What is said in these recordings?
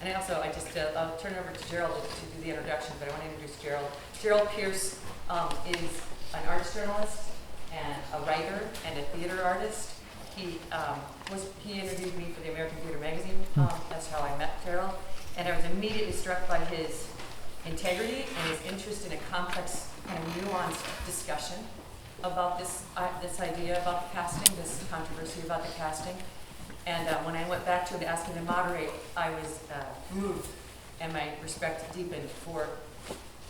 And I'll turn it over to Jerald to do the introduction, but I want to introduce Jerald. Jerald Pierce is an arts journalist and a writer and a theater artist. He interviewed me for the American Theater magazine. That's how I met Jerald. And I was immediately struck by his integrity and his interest in a complex kind of nuanced discussion about this idea about the casting, this controversy about the casting. And when I went back to him to ask him to moderate, I was moved and my respect deepened for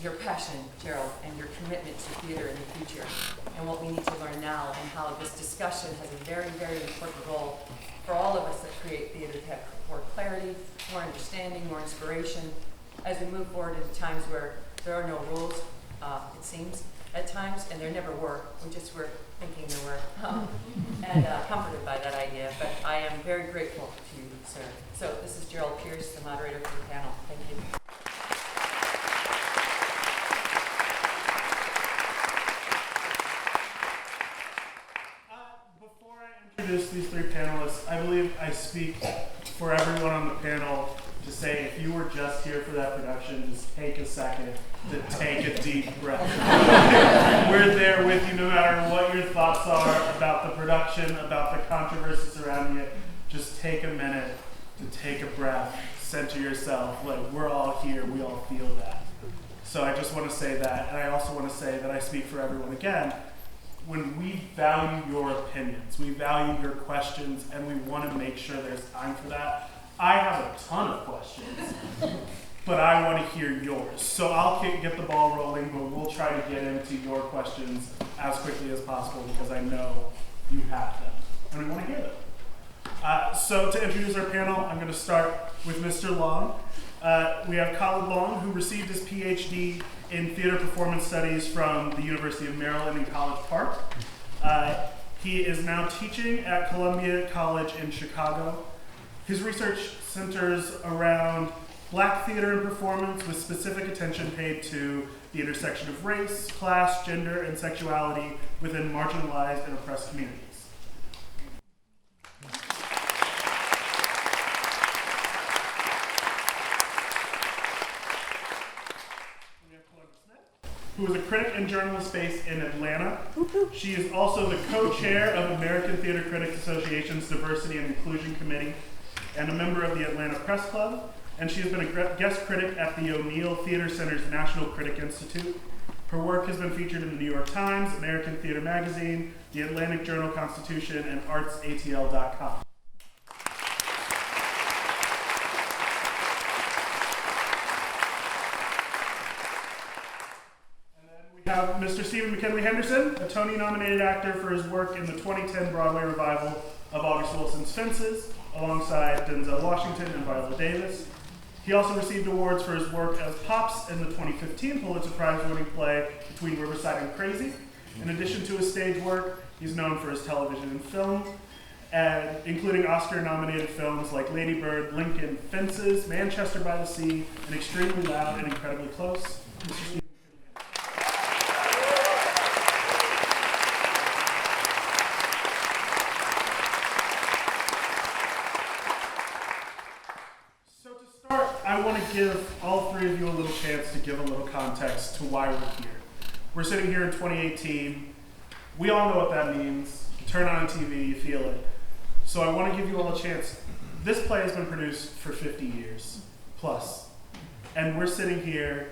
your passion, Jerald, and your commitment to theater in the future and what we need to learn now and how this discussion has a very, very important role for all of us that create theater to have more clarity, more understanding, more inspiration as we move forward into times where there are no rules, it seems, at times, and there never were. We just were thinking there were, and comforted by that idea. But I am very grateful to you, sir. So this is Jerald Pierce, the moderator for the panel. Thank you. Before I introduce these three panelists, I believe I speak for everyone on the panel to say if you were just here for that production, just take a second to take a deep breath. We're there with you no matter what your thoughts are about the production, about the controversy surrounding it. Just take a minute to take a breath, center yourself. Like, we're all here, we all feel that. So I just want to say that, and I also want to say that I speak for everyone again. When we value your opinions, we value your questions, and we want to make sure there's time for that. I have a ton of questions, but I want to hear yours. So I'll get the ball rolling, but we'll try to get into your questions as quickly as possible because I know you have them, and we want to hear them. So to introduce our panel, I'm going to start with Mr. Long. We have Khalid Long, who received his PhD in Theater Performance Studies from the University of Maryland in College Park. He is now teaching at Columbia College in Chicago. His research centers around Black theater and performance with specific attention paid to the intersection of race, class, gender, and sexuality within marginalized and oppressed communities. Who is a critic and journalist based in Atlanta. She is also the co-chair of American Theater Critics Association's Diversity and Inclusion Committee and a member of the Atlanta Press Club, and she has been a guest critic at the O'Neill Theater Center's National Critic Institute. Her work has been featured in the New York Times, American Theater Magazine, the Atlantic Journal-Constitution, and artsatl.com. We have Mr. Stephen McKinley Henderson, a Tony-nominated actor for his work in the 2010 Broadway revival of August Wilson's Fences, alongside Denzel Washington and Viola Davis. He also received awards for his work as Pops in the 2015 Pulitzer Prize-winning play Between Riverside and Crazy. In addition to his stage work, he's known for his television and film, including Oscar-nominated films like Lady Bird, Lincoln, Fences, Manchester by the Sea, and Extremely Loud and Incredibly Close. Mr. Stephen. I want to give all three of you a little chance to give a little context to why we're here. We're sitting here in 2018. We all know what that means. You turn on TV, you feel it. So I want to give you all a chance. This play has been produced for 50 years plus. And we're sitting here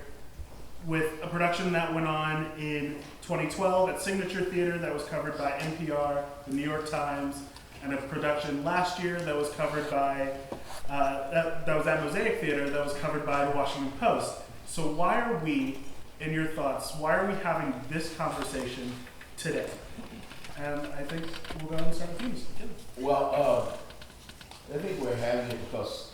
with a production that went on in 2012 at Signature Theater that was covered by NPR, the New York Times, and a production last year that was covered by that was at Mosaic Theater that was covered by the Washington Post. So why are we, in your thoughts, why are we having this conversation today? And I think we'll go ahead and start with you. Well, I think we're having it because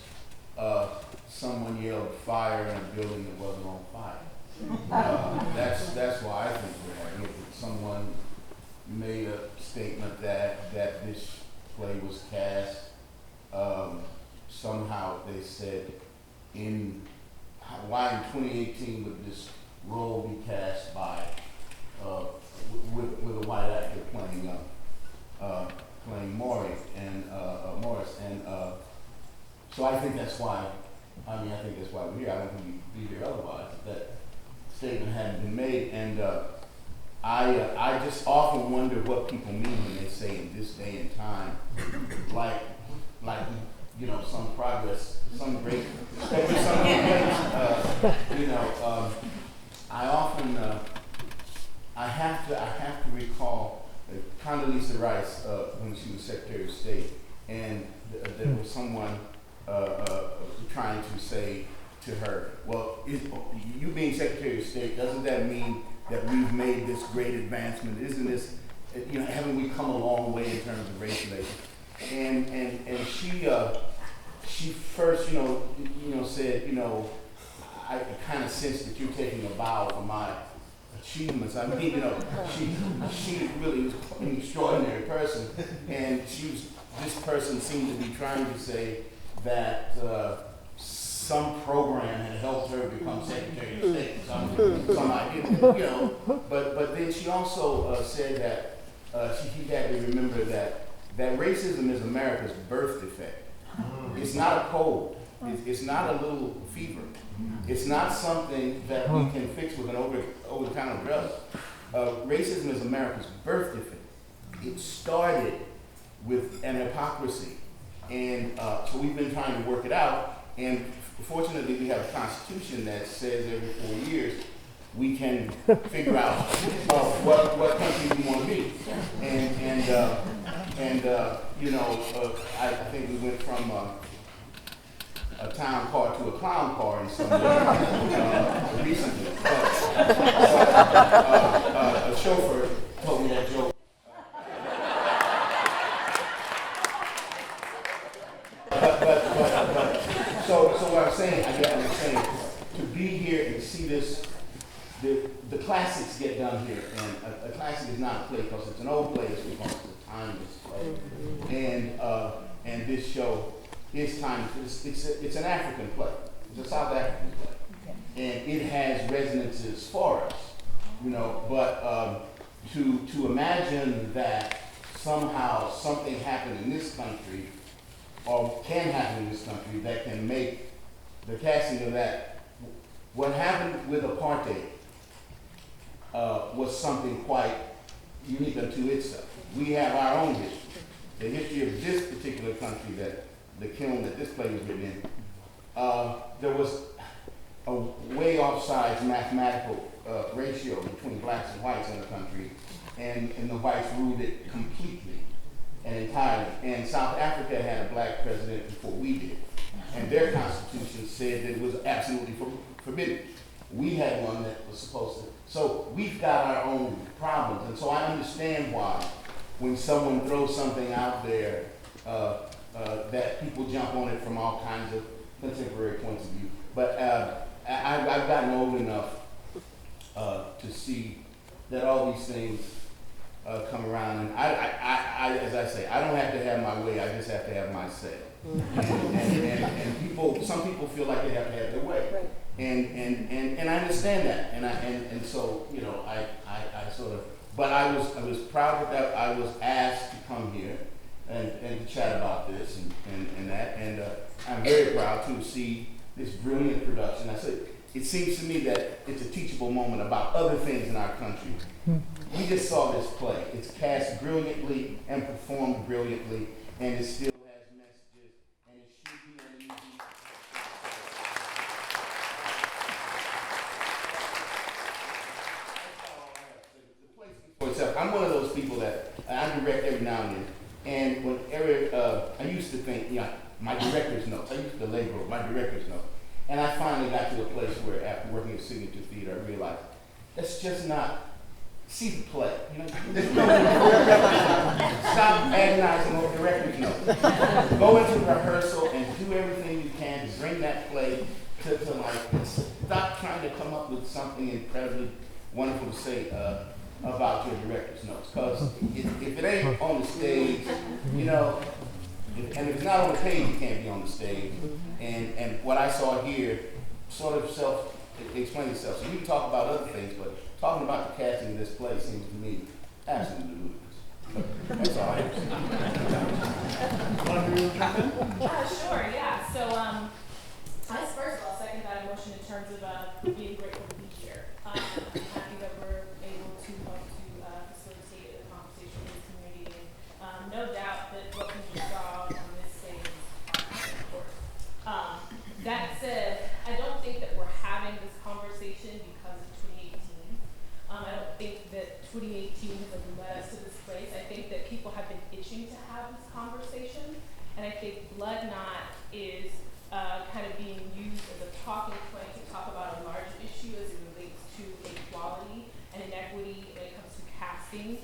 someone yelled fire in a building that wasn't on fire. That's why I think we're having it. Someone made a statement that this play was cast. Somehow they said, why in 2018 would this role be cast by with a white actor playing Morris, and so I think that's why I mean, I think that's why we're here. I don't think we'd be here otherwise. That statement hadn't been made, and I just often wonder what people mean when they say in this day and time, like you know, some progress, some great, you know, I often I have to recall Condoleezza Rice when she was Secretary of State, and there was someone trying to say to her, well, you being Secretary of State, doesn't that mean that we've made this great advancement? Isn't this, you know, haven't we come a long way in terms of race relations? And she first, you know, said, you know, I kind of sense that you're taking a bow for my achievements. I mean, you know, she really was an extraordinary person, and this person seemed to be trying to say that some program had helped her become Secretary of State, some idea, you know. But then she also said that she had to remember that racism is America's birth defect. It's not a cold. It's not a little fever. It's not something that we can fix with an over-the-counter drug. Racism is America's birth defect. It started with an hypocrisy, and so we've been trying to work it out. And fortunately, we have a constitution that says every 4 years we can figure out what country we want to be. And you know, I think we went from a town car to a clown car in some way recently. A chauffeur told me that joke. So what I'm saying, I'm saying, to be here and see this, the classics get done here, and a classic is not a play because it's an old play, it's because it's a timeless play, and this show is timeless. It's an African play, it's a South African play, and it has resonances for us, you know. But to imagine that somehow something happened in this country, or can happen in this country, that can make the casting of that. What happened with apartheid was something quite unique unto itself. We have our own history. The history of this particular country, that the kiln that this play was written in, there was a way offside mathematical ratio between blacks and whites in the country, and the whites ruled it completely and entirely. And South Africa had a black president before we did, and their constitution said that it was absolutely forbidden. We had one that was supposed to. So we've got our own problems, and so I understand why when someone throws something out there that people jump on it from all kinds of contemporary points of view. But I've gotten old enough to see that all these things come around, and I, as I say, I don't have to have my way. I just have to have my say. And some people feel like they have to have their way, Right. and I understand that, and so, you know, I sort of, but I was proud that I was asked to come here and to chat about this and that, and I'm very proud to see this brilliant production. I said, it seems to me that it's a teachable moment about other things in our country. We just saw this play. It's cast brilliantly and performed brilliantly, and it still has messages, and it should be an easy. The play speaks for itself. I'm one of those people that I direct every now and then, and when I used to think, you know, my director's notes. I used to label my director's notes. And I finally got to a place where, after working at Signature Theatre, I realized that's just not, see the play. You know? Stop agonizing over director's notes. Go into rehearsal and do everything you can to bring that play to life. Stop trying to come up with something incredibly wonderful to say about your director's notes. Because if it ain't on the stage, you know, and if it's not on the page, it can't be on the stage. And what I saw here sort of self-explains itself. So we can talk about other things, but talking about the casting of this play seems to me absolutely ludicrous. That's all I have to say. Sure, yeah. So I terms of being grateful to be here. I'm happy that we're able to help to facilitate a conversation in this community. And no doubt that what we saw on this stage is of course. That said, I don't think that we're having this conversation because of 2018. I don't think that 2018 has led us to this place. I think that people have been itching to have this conversation, and I think Blood Knot is kind of being used as a talking point to talk about a larger issue as it relates to equality and inequity when it comes to casting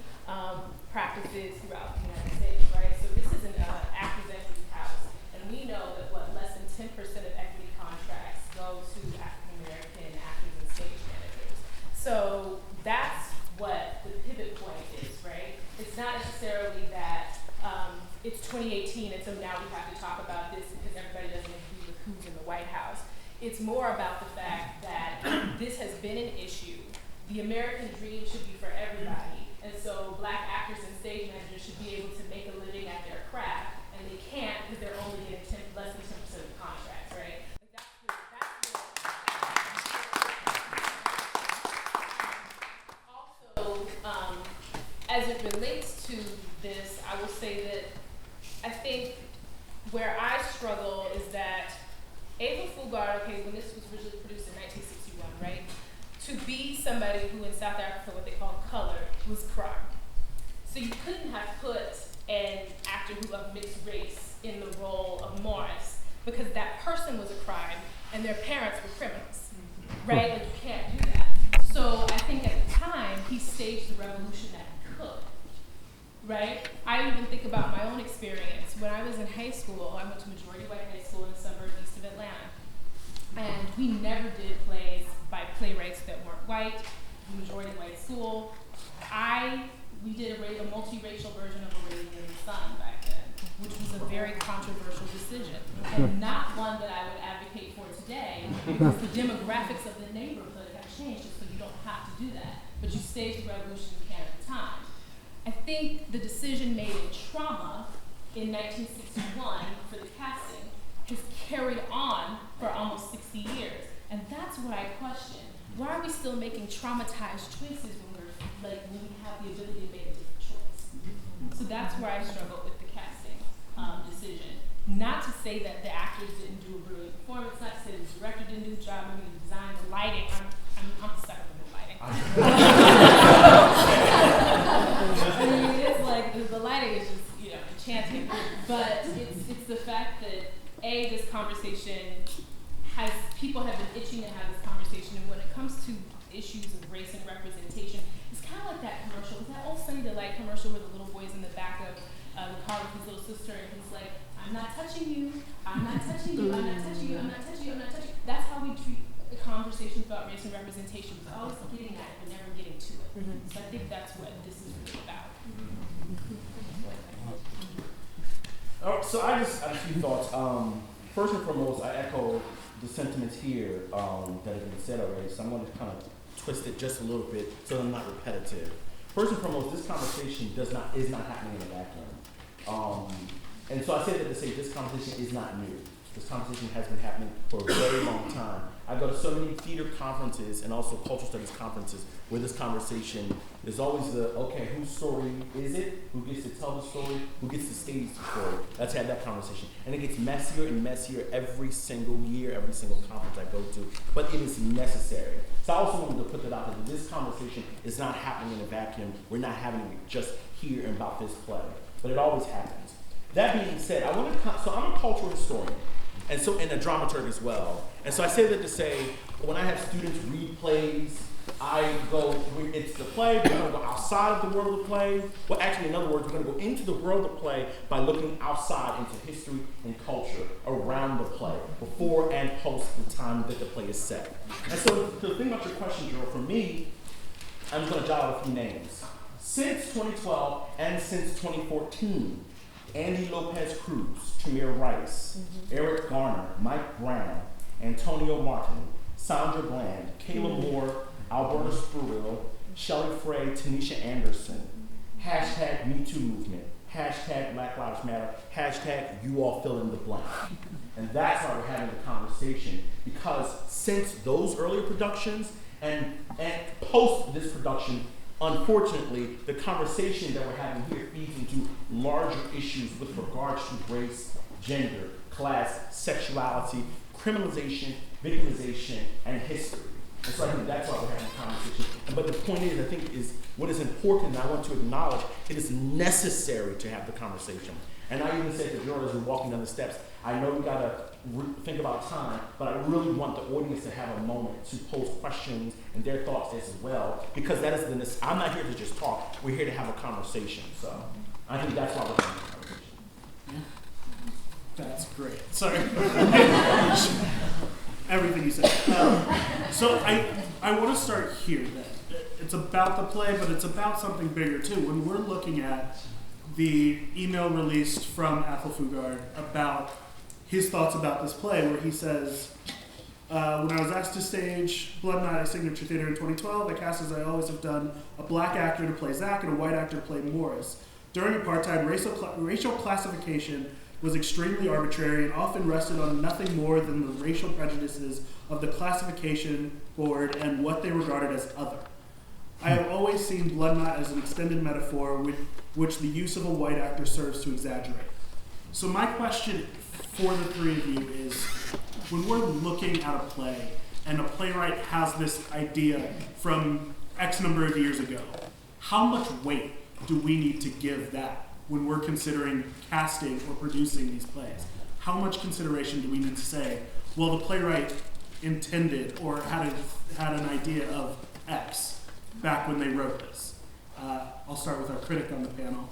practices throughout the United States, right? So this is an actors' equity house, and we know that less than 10% of equity contracts go to African American actors and stage managers. So that's what the pivot point is, right? It's not necessarily that it's 2018 and so now we have to talk about this because everybody doesn't agree with who's in the White House. It's more about the fact that this has been an issue. The American dream should be for everybody, and so Black actors and stage managers should be able to make a living at their craft, and they can't because they're only getting less than 10% of the contracts, right? As it relates to this, I will say that I think where I struggle is that Athol Fugard, okay, when this was originally produced in 1961, right? To be somebody who in South Africa, what they call color, was crime. So you couldn't have put an actor who of mixed race in the role of Morris because that person was a crime and their parents were criminals, right? Like you can't do that. So I think at the time, he staged the revolution that he could, right? I even think about my own experience. When I was in high school, I went to majority white high school in the suburb east of Atlanta. And we never did plays by playwrights that weren't white, majority white school. We did a multiracial version of A Raisin in the Sun back then, which was a very controversial decision, and not one that I would advocate for today, because the demographics of the neighborhood have changed, so you don't have to do that. But you staged the revolution you can at the time. I think the decision made in Trauma in 1961 for the casting has carried on for almost 60 years, and that's what I question. Why are we still making traumatized choices when we have the ability to make a different choice? So that's where I struggle with the casting decision. Not to say that the actors didn't do a brilliant performance, not to say the director didn't do a job, maybe the design, the lighting. I'm stuck with the lighting. I mean, it's like the lighting is just, enchanting. But it's the fact that this conversation people have been itching to have this conversation, and when it comes to issues of race and representation, it's kind of like that commercial. It's that old Sunny Delight commercial where the little boy's in the back of the car with his little sister, and he's like, I'm not touching you, I'm not touching you, I'm not touching you, I'm not touching you, I'm not touching you. That's how we treat the conversations about race and representation. We're always getting at it, but never getting to it. So I think that's what this is really about. So I just have a few thoughts. First and foremost, I echo the sentiments here that have been said already, so I'm going to kind of twist it just a little bit so that I'm not repetitive. First and foremost, this conversation is not happening in a vacuum. And so I say that to say this conversation is not new. This conversation has been happening for a very long time. I go to so many theater conferences and also cultural studies conferences where this conversation is always whose story is it? Who gets to tell the story? Who gets to stage the story? Let's have that conversation. And it gets messier and messier every single year, every single conference I go to, but it is necessary. So I also wanted to put that out there, that this conversation is not happening in a vacuum. We're not having it just here and about this play, but it always happens. That being said, so I'm a cultural historian. And a dramaturg as well. And so I say that to say, when I have students read plays, it's the play, we're going to go outside of the world of the play. Well, actually, in other words, we're going to go into the world of play by looking outside into history and culture around the play, before and post the time that the play is set. And so the thing about your question, Jerald, for me, I'm going to jot out a few names. Since 2012 and since 2014, Andy Lopez Cruz, Tamir Rice, Eric Garner, Mike Brown, Antonio Martin, Sandra Bland, Kayla Moore, Alberta Spruill, Shelley Frey, Tanisha Anderson, #MeToo Movement, hashtag Black Lives Matter, hashtag you all fill in the blank. And that's why we're having the conversation, because since those earlier productions and post this production, unfortunately, the conversation that we're having here feeds into larger issues with regards to race, gender, class, sexuality, criminalization, victimization, and history. And so I think that's why we're having a conversation. But the point is, I think, is what is important, and I want to acknowledge, it is necessary to have the conversation. And I even said to Jordan as we're walking down the steps, I know we gotta think about time, but I really want the audience to have a moment to pose questions and their thoughts as well, because that is I'm not here to just talk, we're here to have a conversation. So I think that's why we're having a conversation. That's great. Sorry. Everything you said. So I want to start here then. It's about the play, but it's about something bigger too. When we're looking at the email released from Athol Fugard about his thoughts about this play, where he says, when I was asked to stage Blood Night at Signature Theatre in 2012, I cast, as I always have done, a black actor to play Zach and a white actor to play Morris. During apartheid, racial classification was extremely arbitrary and often rested on nothing more than the racial prejudices of the classification board and what they regarded as other. I have always seen Blood Knot as an extended metaphor which the use of a white actor serves to exaggerate. So my question for the three of you is, when we're looking at a play and a playwright has this idea from X number of years ago, how much weight do we need to give that when we're considering casting or producing these plays? How much consideration do we need to say, well, the playwright intended or had an idea of X back when they wrote this? I'll start with our critic on the panel.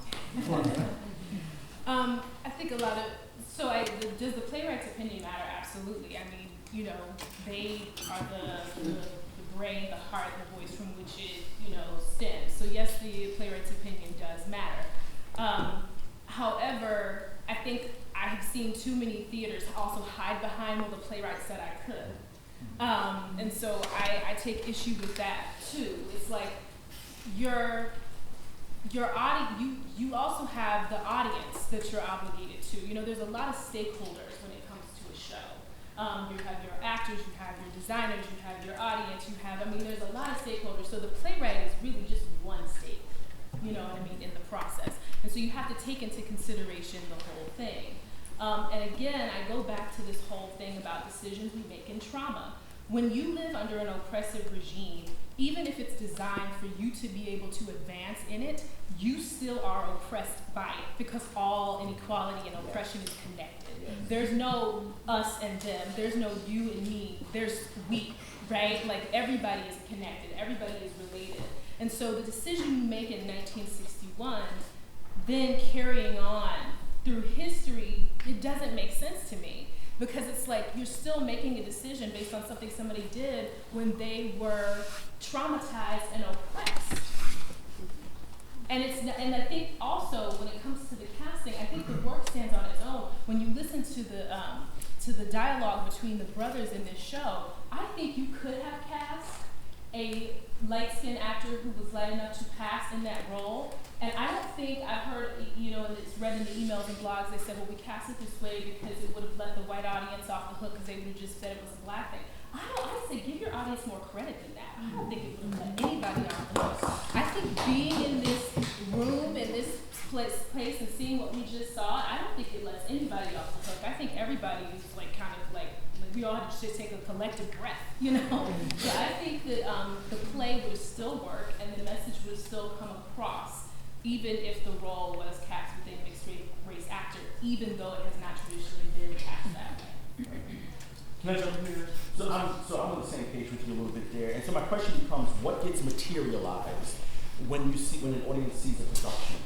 I think a lot of, does the playwright's opinion matter? Absolutely. I mean, you know, they are the brain, the heart, the voice from which it, stems. So yes, the playwright's opinion does matter. However, I think I have seen too many theaters also hide behind, well, the playwright said I could. And so I take issue with that too. It's like your audience, you also have the audience that you're obligated to. There's a lot of stakeholders when it comes to a show. You have your actors, you have your designers, you have your audience, there's a lot of stakeholders. So the playwright is really just one stake, in the process. And so you have to take into consideration the whole thing. And again, I go back to this whole thing about decisions we make in trauma. When you live under an oppressive regime, even if it's designed for you to be able to advance in it, you still are oppressed by it, because all inequality and oppression is connected. There's no us and them, there's no you and me, there's we, right? Like everybody is connected, everybody is related. And so the decision you make in 1961, then carrying on through history, it doesn't make sense to me. Because it's like you're still making a decision based on something somebody did when they were traumatized and oppressed. And I think also when it comes to the casting, I think the work stands on its own. When you listen to the dialogue between the brothers in this show, I think you could have cast a light-skinned actor who was light enough to pass in that role. And I don't think I've heard, and it's read in the emails and blogs, they said, well, we cast it this way because it would have let the white audience off the hook because they would have just said it was a black thing. I say give your audience more credit than that. I don't think it would have let anybody off the hook. I think being in this room, in this place and seeing what we just saw, I don't think it lets anybody off the hook. I think everybody is we all have to just take a collective breath, So I think that the play would still work and the message would still come across, even if the role was cast with a mixed race actor, even though it has not traditionally been cast that way. Can I jump in here? So I'm on the same page with you a little bit there. And so my question becomes, what gets materialized when an audience sees a production?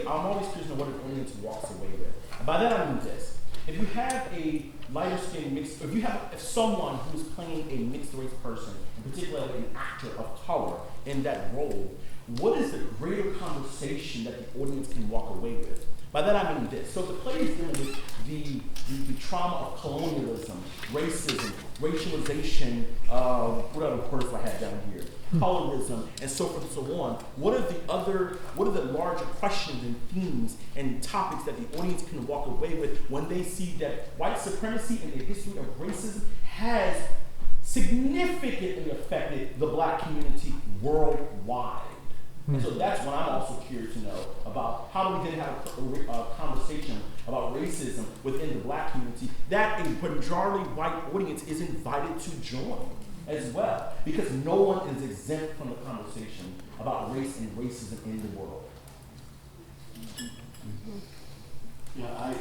I'm always curious to know what an audience walks away with. By that I mean this. If you have a lighter skinned mixed, if someone who's playing a mixed race person, in particular an actor of color in that role, what is the greater conversation that the audience can walk away with? By that I mean this. So the play is dealing with the trauma of colonialism, racism, racialization, what other words I had down here? Colorism, and so forth and so on. What are the larger questions and themes and topics that the audience can walk away with when they see that white supremacy and the history of racism has significantly affected the black community worldwide? And so that's what I'm also curious to know about. How do we then have a conversation about racism within the black community that a majority white audience is invited to join as well? Because no one is exempt from the conversation about race and racism in the world. Yeah, I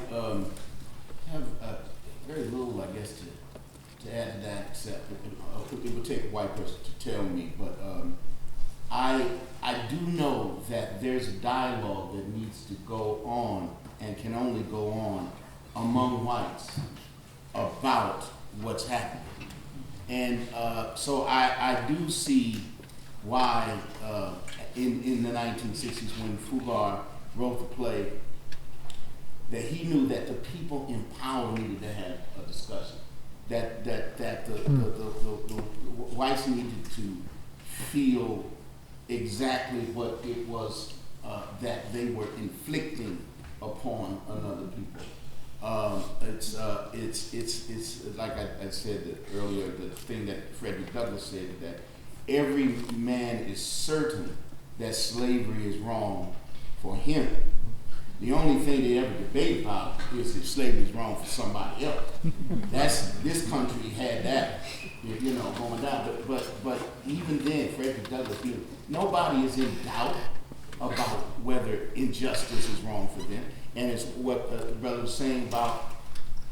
have very little, I guess, to add to that, except it would take a white person to tell me, but I do know that there's a dialogue that needs to go on and can only go on among whites about what's happening. And so I do see why in the 1960s when Fugard wrote the play, that he knew that the people in power needed to have a discussion, that the whites needed to feel exactly what it was that they were inflicting upon another people. It's like I said earlier, the thing that Frederick Douglass said, that every man is certain that slavery is wrong for him. The only thing they ever debate about is if slavery is wrong for somebody else. This country had that, going down. But even then, Frederick Douglass, nobody is in doubt about whether injustice is wrong for them. And it's what the brother was saying about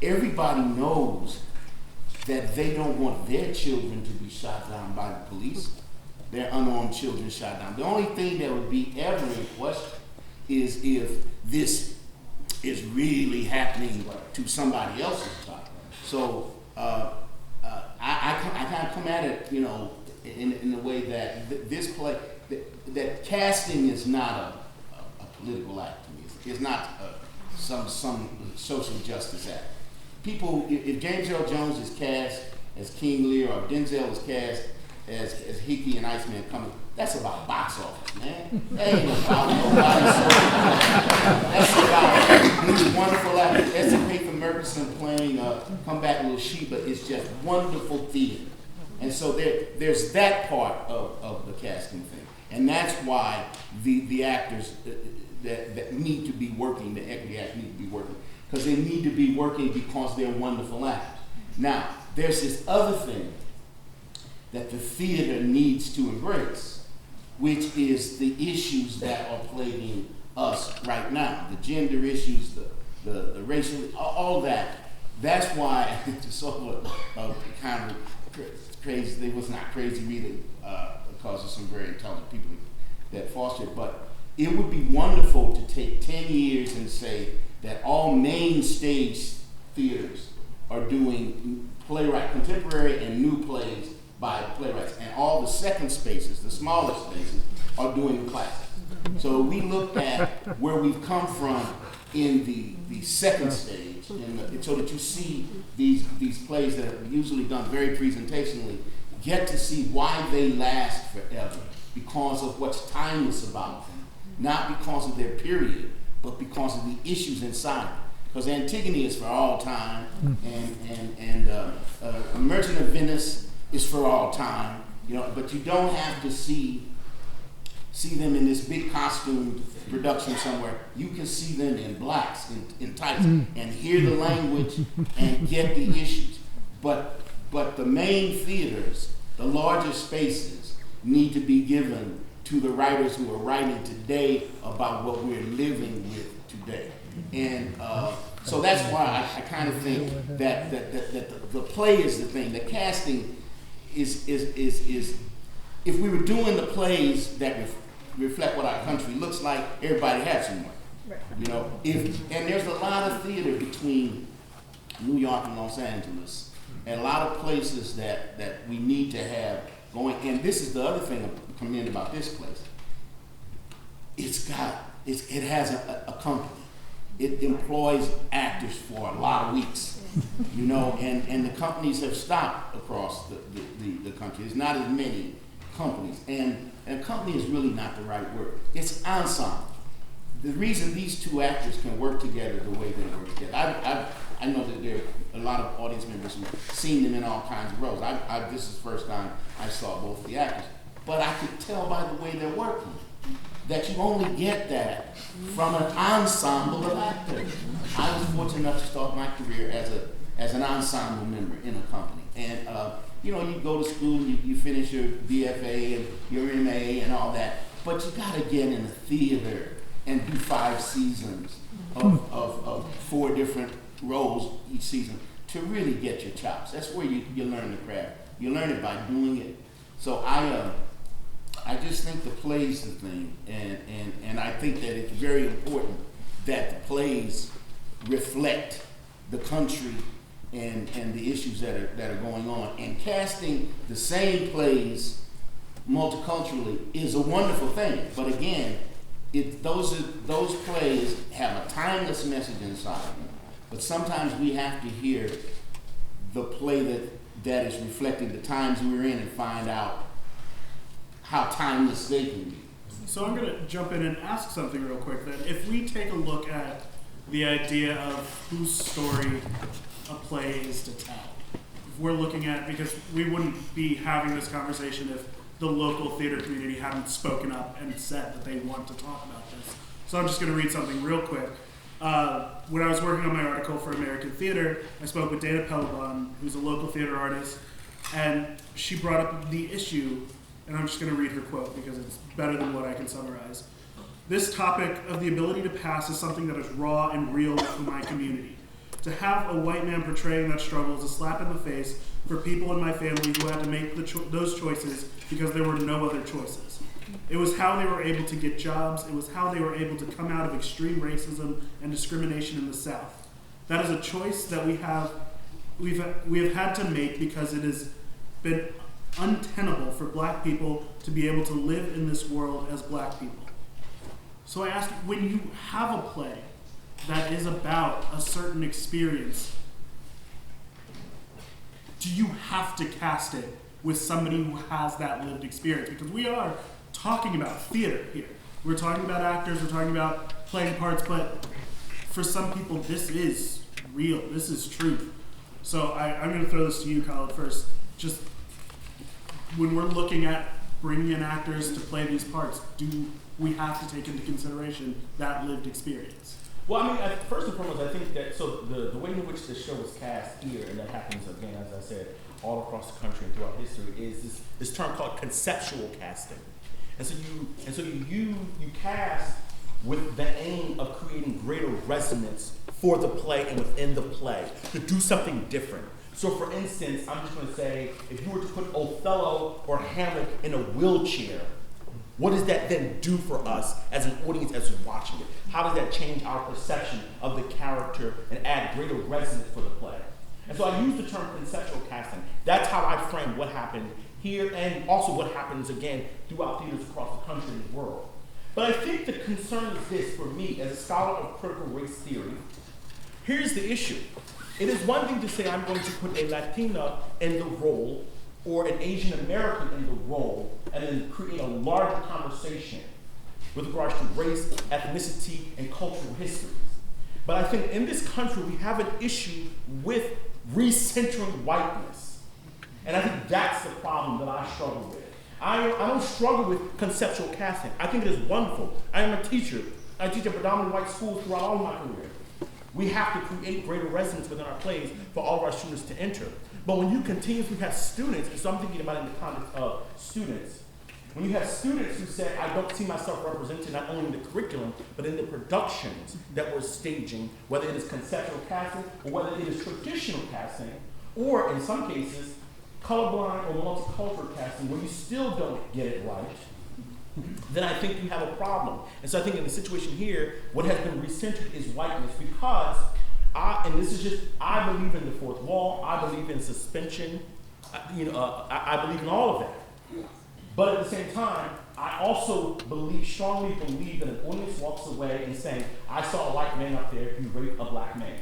everybody knows that they don't want their children to be shot down by the police, their unarmed children shot down. The only thing that would be ever in question is if this is really happening to somebody else's child. So I kind of come at it, in the way that this play, that casting is not a political act to me. It's not some social justice act. People, if James Earl Jones is cast as King Lear or Denzel is cast as Hickey and Iceman coming, that's about box office, man. That ain't about nobody. That's about these wonderful actors. That's Peyton Murkison playing Come Back Little Sheba. It's just wonderful theater. And so there's that part of the casting thing. And that's why the actors that need to be working, the equity actors need to be working. Because they need to be working because they're wonderful actors. Now, there's this other thing that the theater needs to embrace, which is the issues that are plaguing us right now. The gender issues, the racial, all that. That's why it's sort of kind of crazy. It was not crazy really, because of some very intelligent people that fostered it. But it would be wonderful to take 10 years and say that all main stage theaters are doing contemporary and new plays by playwrights, and all the second spaces, the smaller spaces, are doing the classics. So we look at where we've come from in the second stage, so that you see these plays that are usually done very presentationally, get to see why they last forever, because of what's timeless about them, not because of their period, but because of the issues inside. Because Antigone is for all time, and A Merchant of Venice is for all time, but you don't have to see them in this big costume production somewhere. You can see them in blacks, in tights, and hear the language and get the issues. But the main theaters, the larger spaces, need to be given to the writers who are writing today about what we're living with today. And so that's why I kind of think that the play is the thing. The casting is if we were doing the plays that reflect what our country looks like, everybody had somewhere. Right. And there's a lot of theater between New York and Los Angeles, and a lot of places that we need to have going. And this is the other thing I commend about this place. It has a company. it employs actors for a lot of weeks, you know, and the companies have stopped across the country. There's not as many companies, and company is really not the right word. It's ensemble. The reason these two actors can work together the way they work together, I know that there are a lot of audience members who've seen them in all kinds of roles. This is the first time I saw both the actors, but I could tell by the way they're working that you only get that from an ensemble of actors. I was fortunate enough to start my career as an ensemble member in a company. And you know, you go to school, you finish your BFA and your MA and all that, but you gotta get in the theater and do 5 seasons of 4 different roles each season to really get your chops. That's where you learn the craft. You learn it by doing it. So I just think the play's the thing, and I think that it's very important that the plays reflect the country and the issues that are going on. And casting the same plays multiculturally is a wonderful thing. But again, those plays have a timeless message inside them. But sometimes we have to hear the play that is reflecting the times we're in and find out how timeless they can be. So I'm going to jump in and ask something real quick then. If we take a look at the idea of whose story a play is to tell, if we're looking at, because we wouldn't be having this conversation if the local theater community hadn't spoken up and said that they want to talk about this. So I'm just going to read something real quick. When I was working on my article for American Theater, I spoke with Dana Pelabon, who's a local theater artist, and she brought up the issue, and I'm just going to read her quote because it's better than what I can summarize. This topic of the ability to pass is something that is raw and real for my community. To have a white man portraying that struggle is a slap in the face for people in my family who had to make those choices because there were no other choices. It was how they were able to get jobs. It was how they were able to come out of extreme racism and discrimination in the South. That is a choice that we have had to make because it has been untenable for black people to be able to live in this world as black people. So I ask, when you have a play that is about a certain experience, do you have to cast it with somebody who has that lived experience? Because we are talking about theater here. We're talking about actors, we're talking about playing parts, but for some people this is real, this is truth. So I'm going to throw this to you, Khalid, first. Just when we're looking at bringing in actors to play these parts, do we have to take into consideration that lived experience? Well, I mean, first and foremost, I think that, so the way in which the show is cast here, and that happens again, as I said, all across the country and throughout history, is this term called conceptual casting. And so you cast with the aim of creating greater resonance for the play and within the play, to do something different. So for instance, I'm just going to say, if you were to put Othello or Hamlet in a wheelchair, what does that then do for us as an audience as we're watching it? How does that change our perception of the character and add greater resonance for the play? And so I use the term conceptual casting. That's how I frame what happened here and also what happens again throughout theaters across the country and the world. But I think the concern is this for me as a scholar of critical race theory. Here's the issue. It is one thing to say I'm going to put a Latina in the role or an Asian American in the role and then create a larger conversation with regards to race, ethnicity, and cultural histories. But I think in this country we have an issue with recentering whiteness. And I think that's the problem that I struggle with. I don't struggle with conceptual casting. I think it is wonderful. I am a teacher. I teach at predominantly white schools throughout all my career. We have to create greater resonance within our plays for all of our students to enter. But when you continuously have students, and so I'm thinking about it in the context of students, when you have students who say, I don't see myself represented not only in the curriculum, but in the productions that we're staging, whether it is conceptual casting or whether it is traditional casting, or in some cases, colorblind or multicultural casting, where you still don't get it right, then I think you have a problem. And so I think in the situation here, what has been recentered is whiteness because, I believe in the fourth wall, I believe in suspension, I believe in all of that. But at the same time, I also strongly believe that an audience walks away and saying, I saw a white man up there berate a black man,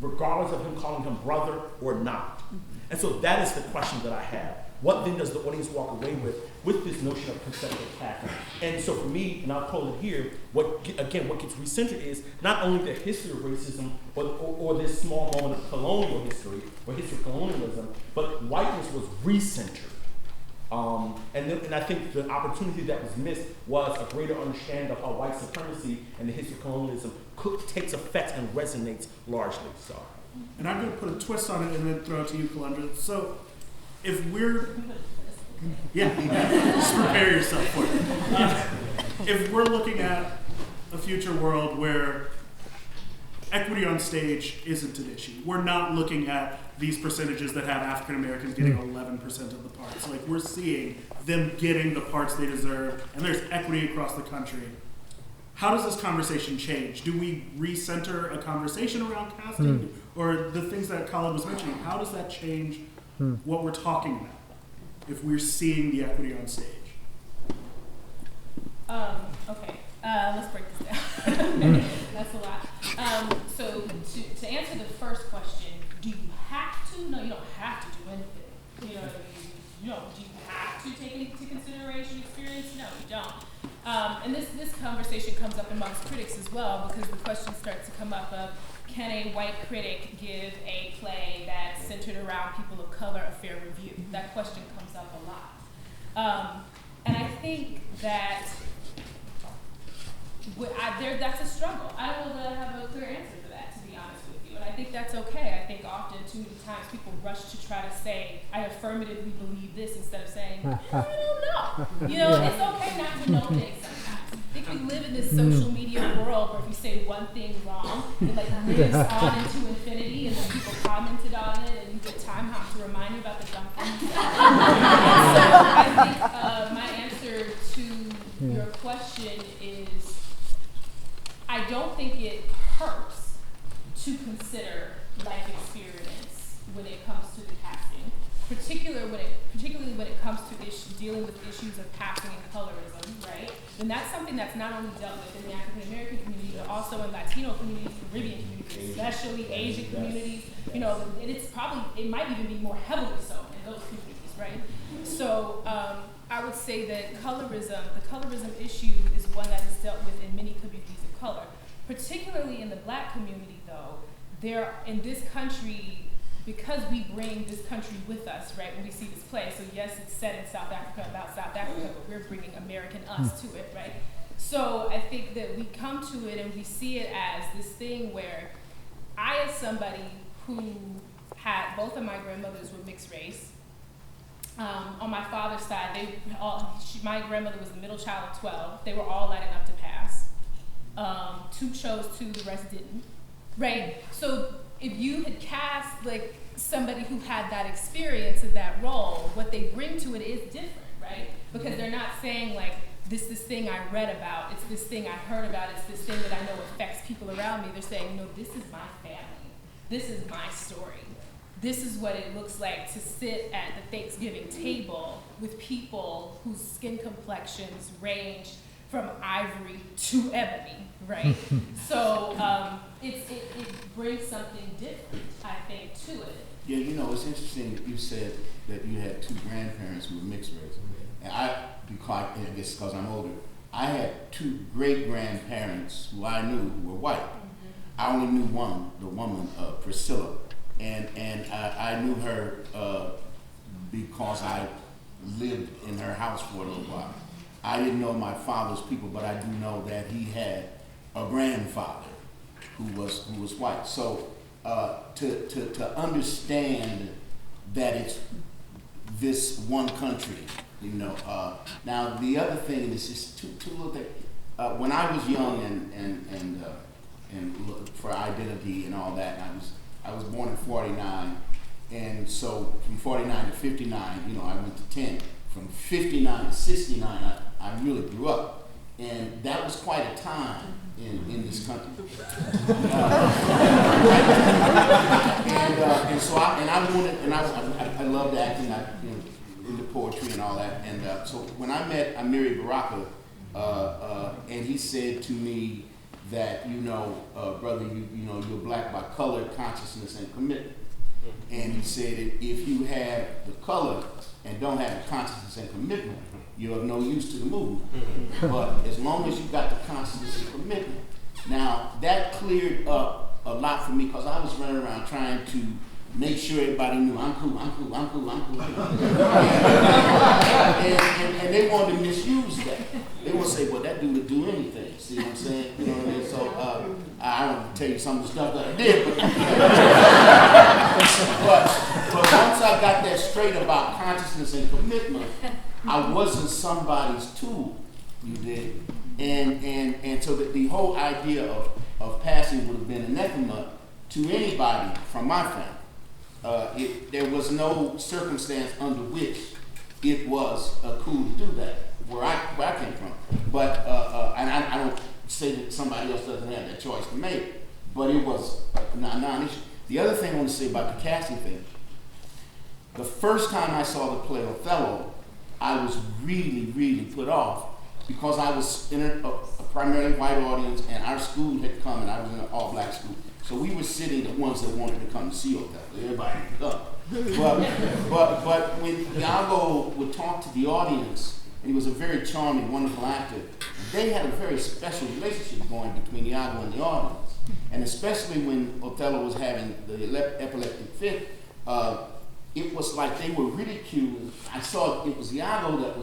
regardless of him calling him brother or not. And so that is the question that I have. What then does the audience walk away with this notion of conceptual casting? And so for me, and I'll call it here, what gets recentered is not only the history of racism or this small moment of colonial history or history of colonialism, but whiteness was recentered. And I think the opportunity that was missed was a greater understanding of how white supremacy and the history of colonialism takes effect and resonates largely. So. And I'm going to put a twist on it and then throw it to you, Kelundra. So, if we're, just prepare yourself for it. If we're looking at a future world where equity on stage isn't an issue, we're not looking at these percentages that have African Americans getting 11% of the parts. Like, we're seeing them getting the parts they deserve, and there's equity across the country. How does this conversation change? Do we recenter a conversation around casting? Or the things that Khalid was mentioning, how does that change what we're talking about if we're seeing the equity on stage? Okay, let's break this down. That's a lot. So to answer the first question, do you have to? No, you don't have to do anything. You know what I mean? Do you have to take into consideration experience? No, you don't. And this conversation comes up amongst critics as well, because the question starts to come up of, can a white critic give a play that's centered around people of color a fair review? That question comes up a lot. And I think that that's a struggle. I don't know that I have a clear answer to that, to be honest with you. And I think that's okay. I think often, too many times, people rush to try to say, I affirmatively believe this, instead of saying, I don't know. You know, it's okay not to know things sometimes. I think we live in this social media world where if you say one thing wrong, it like lives on into infinity, and then people commented on it, and you get time out to remind you about the dumb things. So I think my answer to your question is, I don't think it hurts to consider life experience when it comes to the casting, particularly when it comes to dealing with issues of passing and colorism, right? And that's something that's not only dealt with in the African American community, but also in Latino communities, Caribbean communities, especially Asian communities. You know, and it might even be more heavily so in those communities, right? So I would say that the colorism issue is one that is dealt with in many communities of color. Particularly in the Black community, though, in this country, because we bring this country with us, right, when we see this play. So yes, it's set in South Africa, about South Africa, but we're bringing American us to it, right? So I think that we come to it and we see it as this thing where I, as somebody who had, both of my grandmothers were mixed race. On my father's side, my grandmother was the middle child of 12. They were all light enough to pass. 2 chose to, the rest didn't, right? So if you had cast like somebody who had that experience in that role, what they bring to it is different, right? Because they're not saying like, this thing I read about, it's this thing I heard about, it's this thing that I know affects people around me. They're saying, no, this is my family. This is my story. This is what it looks like to sit at the Thanksgiving table with people whose skin complexions range from ivory to ebony, right? So it brings something different, I think, to it. Yeah, you know, it's interesting that you said that you had 2 grandparents who were mixed race. And I guess because I'm older, I had 2 great-grandparents who I knew who were white. I only knew one, the woman, Priscilla. And I knew her because I lived in her house for a little while. I didn't know my father's people, but I do know that he had a grandfather who was white. So to understand that it's this one country, you know. Now the other thing is just two little things. When I was young and for identity and all that, and I was born in 49, and so from 49 to 59, you know, I went to 10. From 59 to 69, I really grew up, and that was quite a time in this country. And so I loved acting. into poetry and all that. And so when I met Amiri Baraka, and he said to me that, brother, you're black by color, consciousness, and commitment. And he said that if you have the color and don't have the consciousness and commitment, you're of no use to the movement. But as long as you got the consciousness and commitment, now that cleared up a lot for me, because I was running around trying to make sure everybody knew I'm cool. And they wanted to misuse that. They would say, well, that dude would do anything. See what I'm saying? You know what I mean? So I don't tell you some of the stuff that I did, but once I got that straight about consciousness and commitment, I wasn't somebody's tool. You did. And so that the whole idea of passing would have been anathema to anybody from my family. There was no circumstance under which it was cool to do that, where I came from. But and I don't say that somebody else doesn't have that choice to make, but it was a non-issue. The other thing I want to say about the casting thing, the first time I saw the play Othello, I was really, really put off, because I was in a primarily white audience, and our school had come, and I was in an all-black school. So we were sitting the ones that wanted to come to see Othello. Everybody could come. But when Iago would talk to the audience, and he was a very charming, wonderful actor, they had a very special relationship going between Iago and the audience. And especially when Othello was having the epileptic fit, it was like they were ridiculed. I saw it was Iago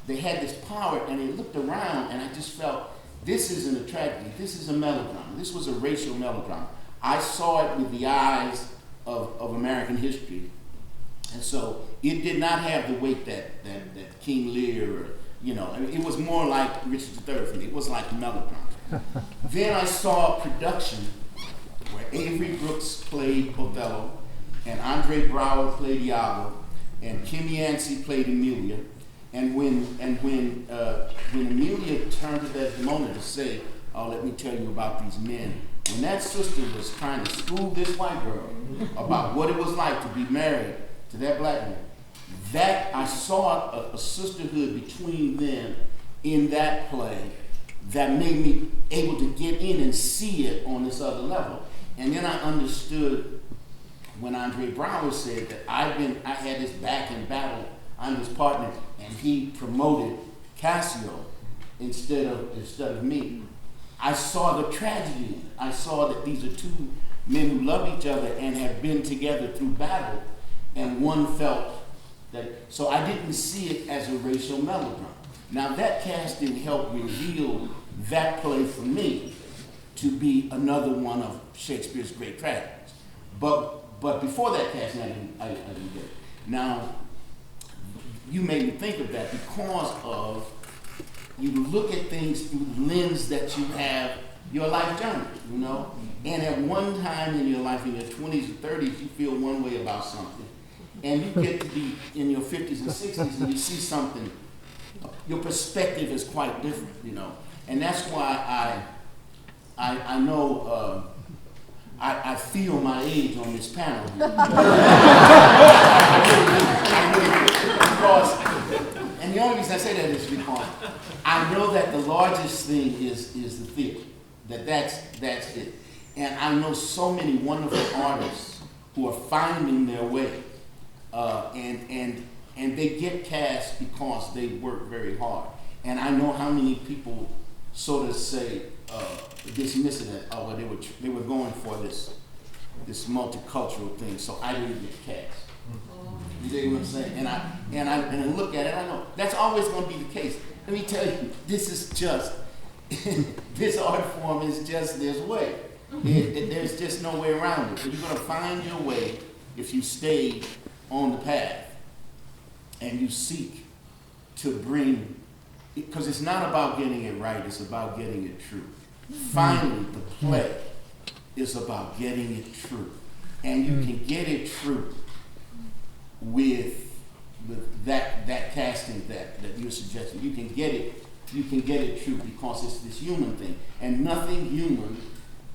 they had this power, and they looked around, and I just felt, this isn't a tragedy, this is a melodrama. This was a racial melodrama. I saw it with the eyes of American history. And so it did not have the weight that King Lear, or, I mean, it was more like Richard III for me. It was like a melodrama. Then I saw a production where Avery Brooks played Othello, and Andre Braugher played Iago, and Kim Yancey played Emilia. And when Emilia turned to Desdemona to say, oh, let me tell you about these men, when that sister was trying to school this white girl about what it was like to be married to that black man, that I saw a sisterhood between them in that play that made me able to get in and see it on this other level. And then I understood when Andre Braugher said that I had his back in battle, I'm his partner, and he promoted Cassio instead of me. I saw the tragedy. I saw that these are two men who love each other and have been together through battle, and one felt that, so I didn't see it as a racial melodrama. Now that casting helped reveal that play for me to be another one of Shakespeare's great tragedies. But before that casting, I didn't get it. Now, you made me think of that because of, you look at things through the lens that you have your life journey, And at one time in your life, in your 20s or 30s, you feel one way about something. And you get to be in your 50s and 60s and you see something, your perspective is quite different, And that's why I know I feel my age on this panel. And the only reason I say that is because I know that the largest thing is the theater. That's it. And I know so many wonderful artists who are finding their way, and they get cast because they work very hard. And I know how many people sort of say, dismiss it as, oh, well, they were going for this multicultural thing, so I didn't get cast. You dig what I'm saying? And I look at it, I know that's always going to be the case. Let me tell you, this is just this art form is just this way. There's just no way around it. But you're going to find your way if you stay on the path and you seek to bring, because it's not about getting it right, it's about getting it true. Finally, the play is about getting it true. And you can get it true with that casting that you're suggesting. You can get it true because it's this human thing. And nothing human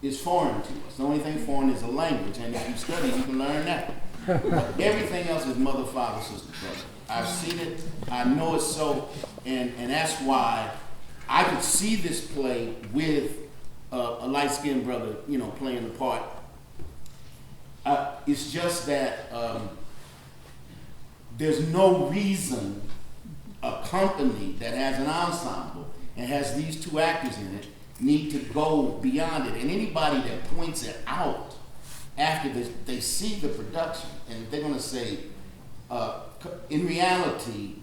is foreign to us. The only thing foreign is a language, and if you study, you can learn that. Everything else is mother, father, sister, brother. I've seen it. I know it's so, and that's why I could see this play with a light-skinned brother, you know, playing the part. It's just that there's no reason a company that has an ensemble and has these two actors in it need to go beyond it. And anybody that points it out after they see the production, and they're going to say, in reality,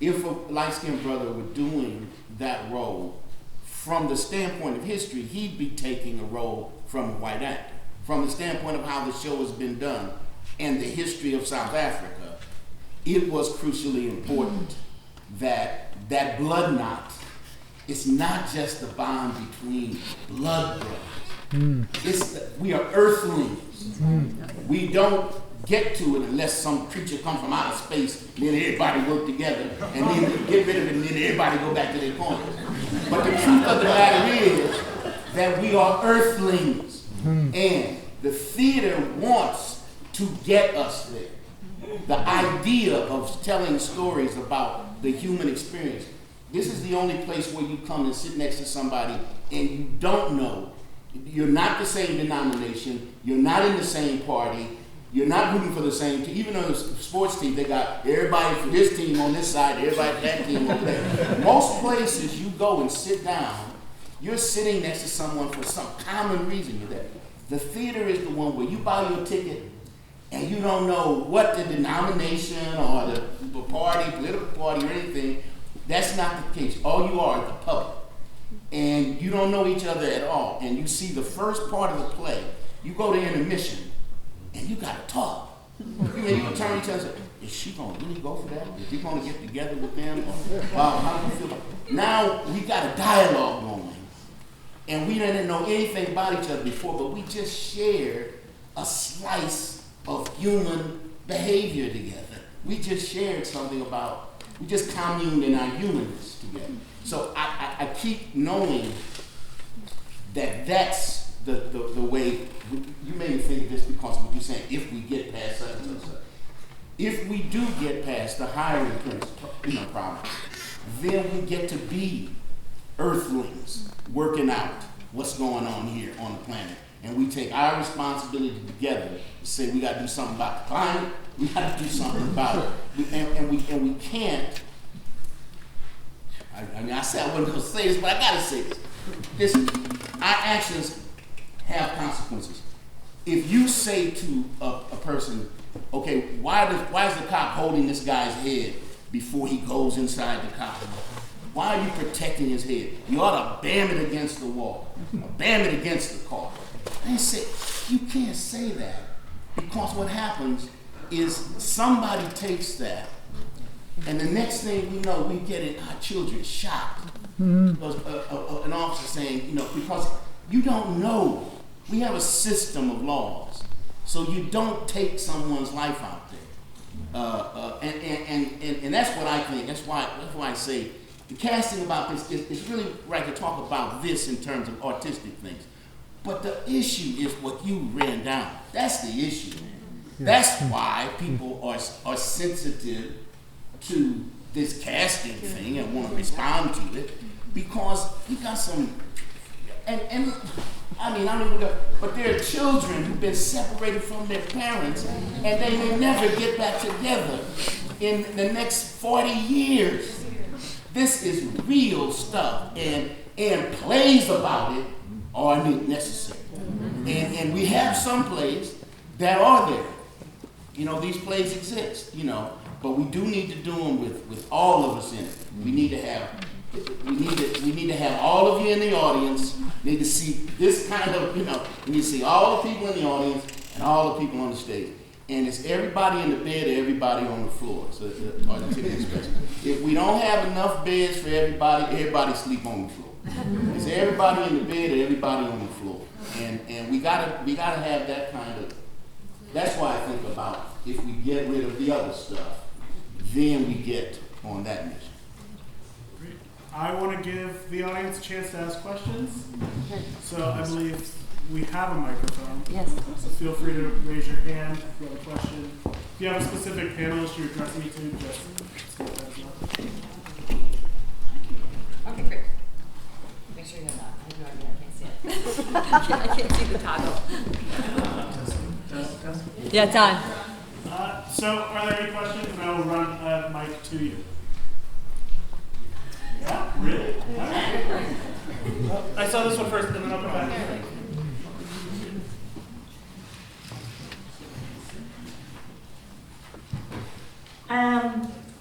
if a light-skinned brother were doing that role, from the standpoint of history, he'd be taking a role from a white actor. From the standpoint of how the show has been done and the history of South Africa, it was crucially important that that blood knot, it's not just the bond between blood brothers. We are earthlings. We don't get to it unless some creature comes from outer space, and then everybody work together, and then get rid of it, and then everybody go back to their corners. But the truth of the matter is that we are earthlings. And the theater wants to get us there. The idea of telling stories about the human experience. This is the only place where you come and sit next to somebody and you don't know. You're not the same denomination. You're not in the same party. You're not rooting for the same team. Even on the sports team, they got everybody for this team on this side, everybody for that team over there. Most places you go and sit down, you're sitting next to someone for some common reason you're there. The theater is the one where you buy your ticket and you don't know what the denomination or the party, political party or anything. That's not the case. All you are is the public. And you don't know each other at all. And you see the first part of the play, you go to intermission and you gotta talk. You turn to each other and say, is she gonna really go for that? Is he gonna get together with them? Or, wow, how do you feel? Now we got a dialogue going. And we didn't know anything about each other before, but we just shared a slice of human behavior together. We just shared something about, we just communed in our humanness together. So I keep knowing that that's the way, you may think of this because of what you're saying, if we get past such and such. If we do get past the hiring problem, then we get to be earthlings working out what's going on here on the planet. And we take our responsibility together to say we got to do something about the climate, we got to do something about it. And we can't, I said I wasn't going to say this, but I got to say this. Listen, our actions have consequences. If you say to a person, okay, why is the cop holding this guy's head before he goes inside the car? Why are you protecting his head? You ought to bam it against the wall, or bam it against the car. They say, you can't say that, because what happens is somebody takes that, and the next thing we know, we get our children shot. Because an officer saying, because you don't know. We have a system of laws, so you don't take someone's life out there. And that's what I think. That's why I say the casting about this is really right to talk about this in terms of artistic things. But the issue is what you ran down. That's the issue. That's why people are sensitive to this casting thing and want to respond to it, because we got some, but there are children who've been separated from their parents and they may never get back together in the next 40 years. This is real stuff, and plays about it are necessary. And we have some plays that are there. These plays exist, but we do need to do them with all of us in it. We need to have all of you in the audience. We need to see this kind of, we need to see all the people in the audience and all the people on the stage. And it's everybody in the bed or everybody on the floor. So, if we don't have enough beds for everybody sleep on the floor. It's everybody in the bed or everybody on the floor. And we gotta have that kind of, that's why I think about if we get rid of the other stuff, then we get on that mission. I want to give the audience a chance to ask questions. So I believe we have a microphone. Yes. So feel free to raise your hand if you have a question. If you have a specific panelist you're addressing me to, just state that as well. Okay, great. Make sure you have that. I have no idea. I can't see it. I can't see the toggle. Yeah, it's on. So, are there any questions? And I will run a mic to you. Yeah, really? Okay. I saw this one first, and then I'll come back.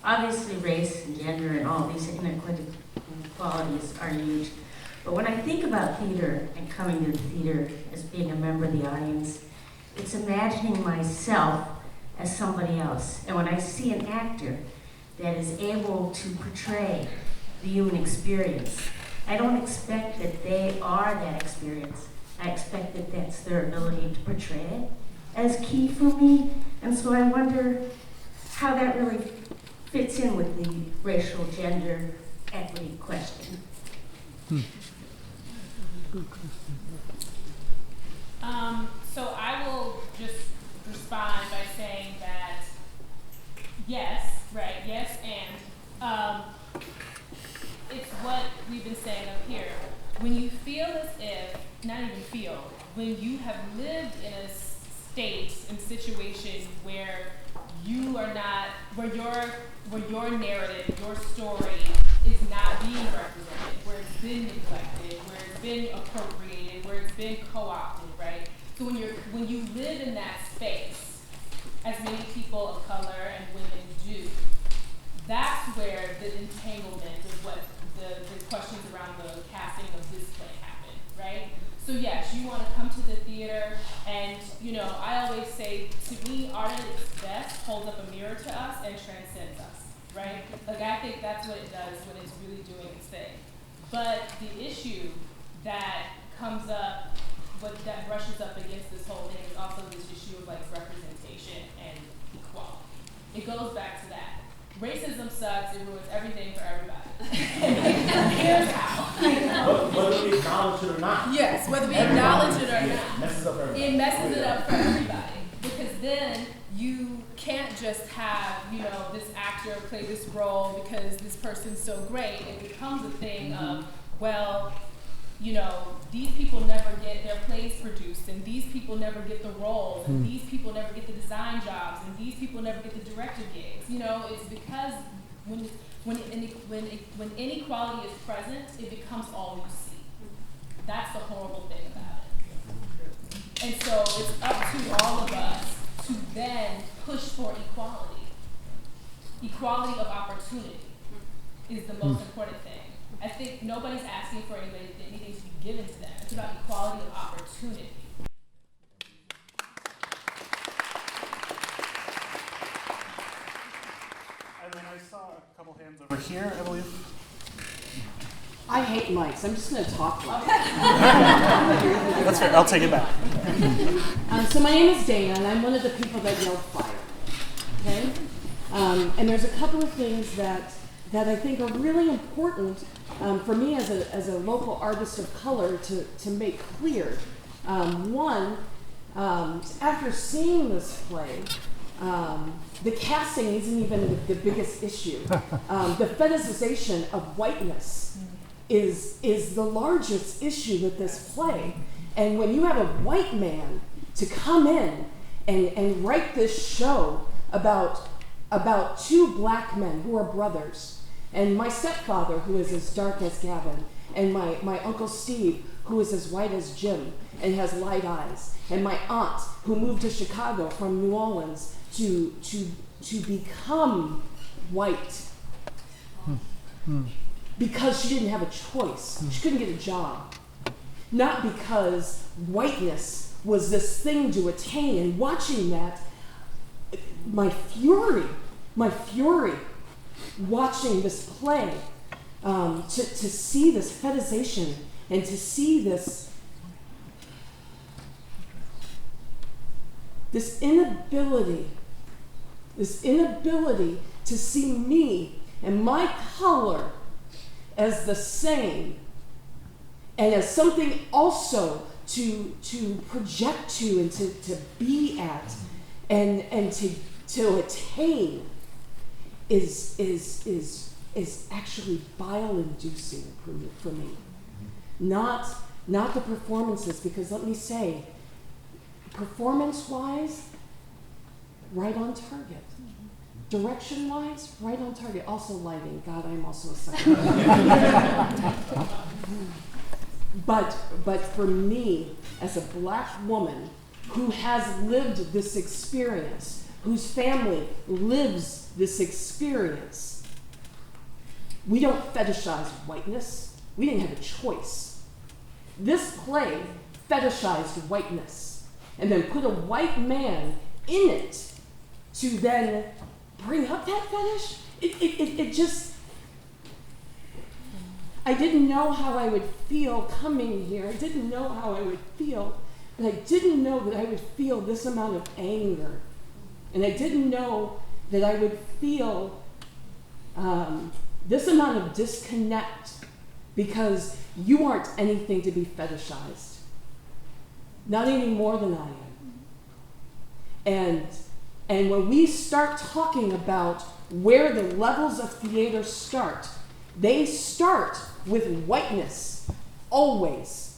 Obviously race and gender and all these inequalities are huge. But when I think about theater and coming to the theater as being a member of the audience, it's imagining myself as somebody else. And when I see an actor that is able to portray the human experience, I don't expect that they are that experience. I expect that that's their ability to portray it as key for me. And so I wonder how that really fits in with the racial gender equity question. So I will just respond by saying that yes, right, yes, and it's what we've been saying up here. When you feel as if, not even feel, when you have lived in a state and situation where you are not, where your narrative, your story is not being represented, where it's been neglected, where it's been appropriated, where it's been co-opted, right? So when you live in that space, as many people of color and women do, that's where the entanglement of what the questions around the casting of this play happen, right? So yes, you want to come to the theater, and I always say, to me, art at its best holds up a mirror to us and transcends us, right? Like, I think that's what it does when it's really doing its thing. But the issue that comes up, that brushes up against this whole thing, is also this issue of like representation and equality. It goes back to that. Racism sucks, it ruins everything for everybody. Here's how. Whether we acknowledge it or not. Yes, whether we acknowledge it or not. Messes up everybody. It messes it up for everybody. Because then you can't just have, this actor play this role because this person's so great. It becomes a thing of, well, these people never get their plays produced, and these people never get the roles, and these people never get the design jobs, and these people never get the director gigs. It's because when inequality is present, it becomes all you see. That's the horrible thing about it. And so it's up to all of us to then push for equality. Equality of opportunity is the most important thing. I think nobody's asking for anything to be given to them. It's about equality of opportunity. And then I saw a couple hands over here, I believe. I hate mics. I'm just going to talk loud. That's fair. I'll take it back. So my name is Dana, and I'm one of the people that yelled fire. Okay? And there's a couple of things that I think are really important for me as a local artist of color to make clear. One, after seeing this play, the casting isn't even the biggest issue. The fetishization of whiteness is the largest issue with this play. And when you have a white man to come in and write this show about two black men who are brothers, and my stepfather, who is as dark as Gavin, and my Uncle Steve, who is as white as Jim and has light eyes, and my aunt, who moved to Chicago from New Orleans to become white because she didn't have a choice. She couldn't get a job. Not because whiteness was this thing to attain. And watching that, my fury, watching this play, to see this fetishization and to see this inability to see me and my color as the same and as something also to project to and to be at and to to attain is actually bile-inducing for me. Not the performances, because let me say, performance-wise, right on target. Direction-wise, right on target. Also lighting. God, I'm also a sucker. But for me, as a black woman who has lived this experience, whose family lives this experience, we don't fetishize whiteness. We didn't have a choice. This play fetishized whiteness and then put a white man in it to then bring up that fetish. It just, I didn't know how I would feel coming here. I didn't know how I would feel, but I didn't know that I would feel this amount of anger. And I didn't know that I would feel this amount of disconnect, because you aren't anything to be fetishized. Not any more than I am. And when we start talking about where the levels of theater start, they start with whiteness, always.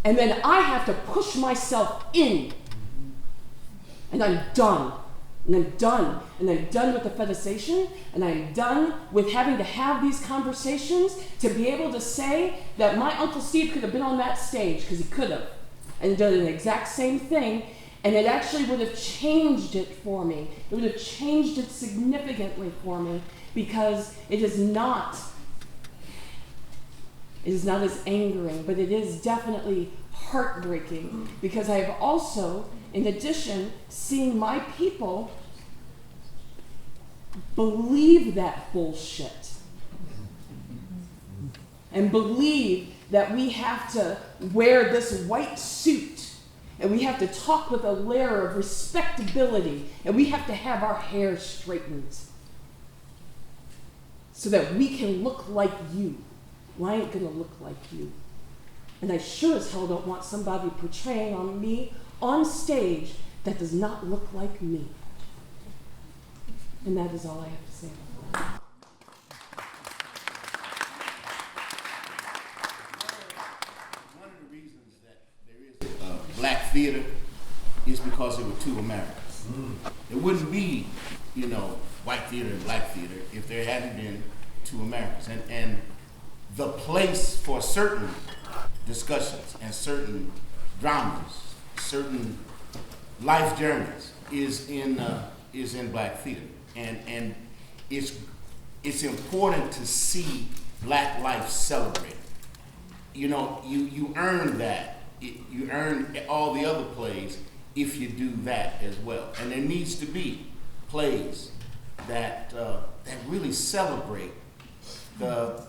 And then I have to push myself in. And I'm done. And I'm done. And I'm done with the fetishization. And I'm done with having to have these conversations to be able to say that my Uncle Steve could have been on that stage, because he could have, and done an exact same thing. And it actually would have changed it for me. It would have changed it significantly for me, because it is not as angering, but it is definitely heartbreaking, because I have also, in addition, seen my people believe that bullshit and believe that we have to wear this white suit and we have to talk with a layer of respectability, and we have to have our hair straightened so that we can look like you. Well, I ain't gonna look like you. And I sure as hell don't want somebody portraying on me on stage that does not look like me. And that is all I have to say about that. One of the reasons that there is black theater is because there were two Americas. There wouldn't be, white theater and black theater if there hadn't been two Americas. And the place for certain discussions and certain dramas, certain life journeys is in black theater. And it's important to see black life celebrated. You earn that. You earn all the other plays if you do that as well. And there needs to be plays that really celebrate the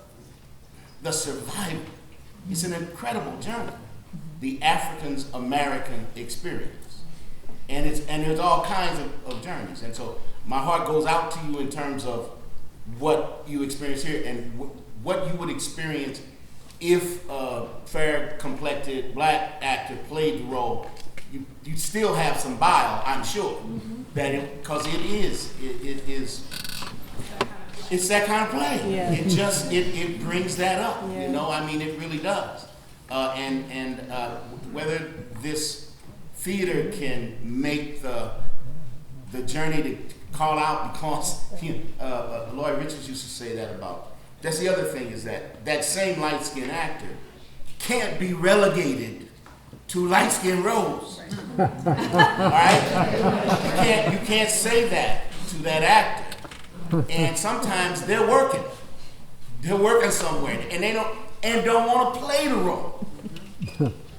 survival. It's an incredible journey, the African American experience, and there's all kinds of journeys. And so my heart goes out to you in terms of what you experience here and what you would experience if a fair-complected black actor played the role. You still have some bile, I'm sure, because it is it's that kind of play. Yeah. It brings that up. Yeah. It really does. And whether this theater can make the journey to call out, because Lloyd Richards used to say that about. That's the other thing, is that same light-skinned actor can't be relegated to light-skinned roles. All right? You can't say that to that actor. And sometimes they're working somewhere, and they don't want to play the role.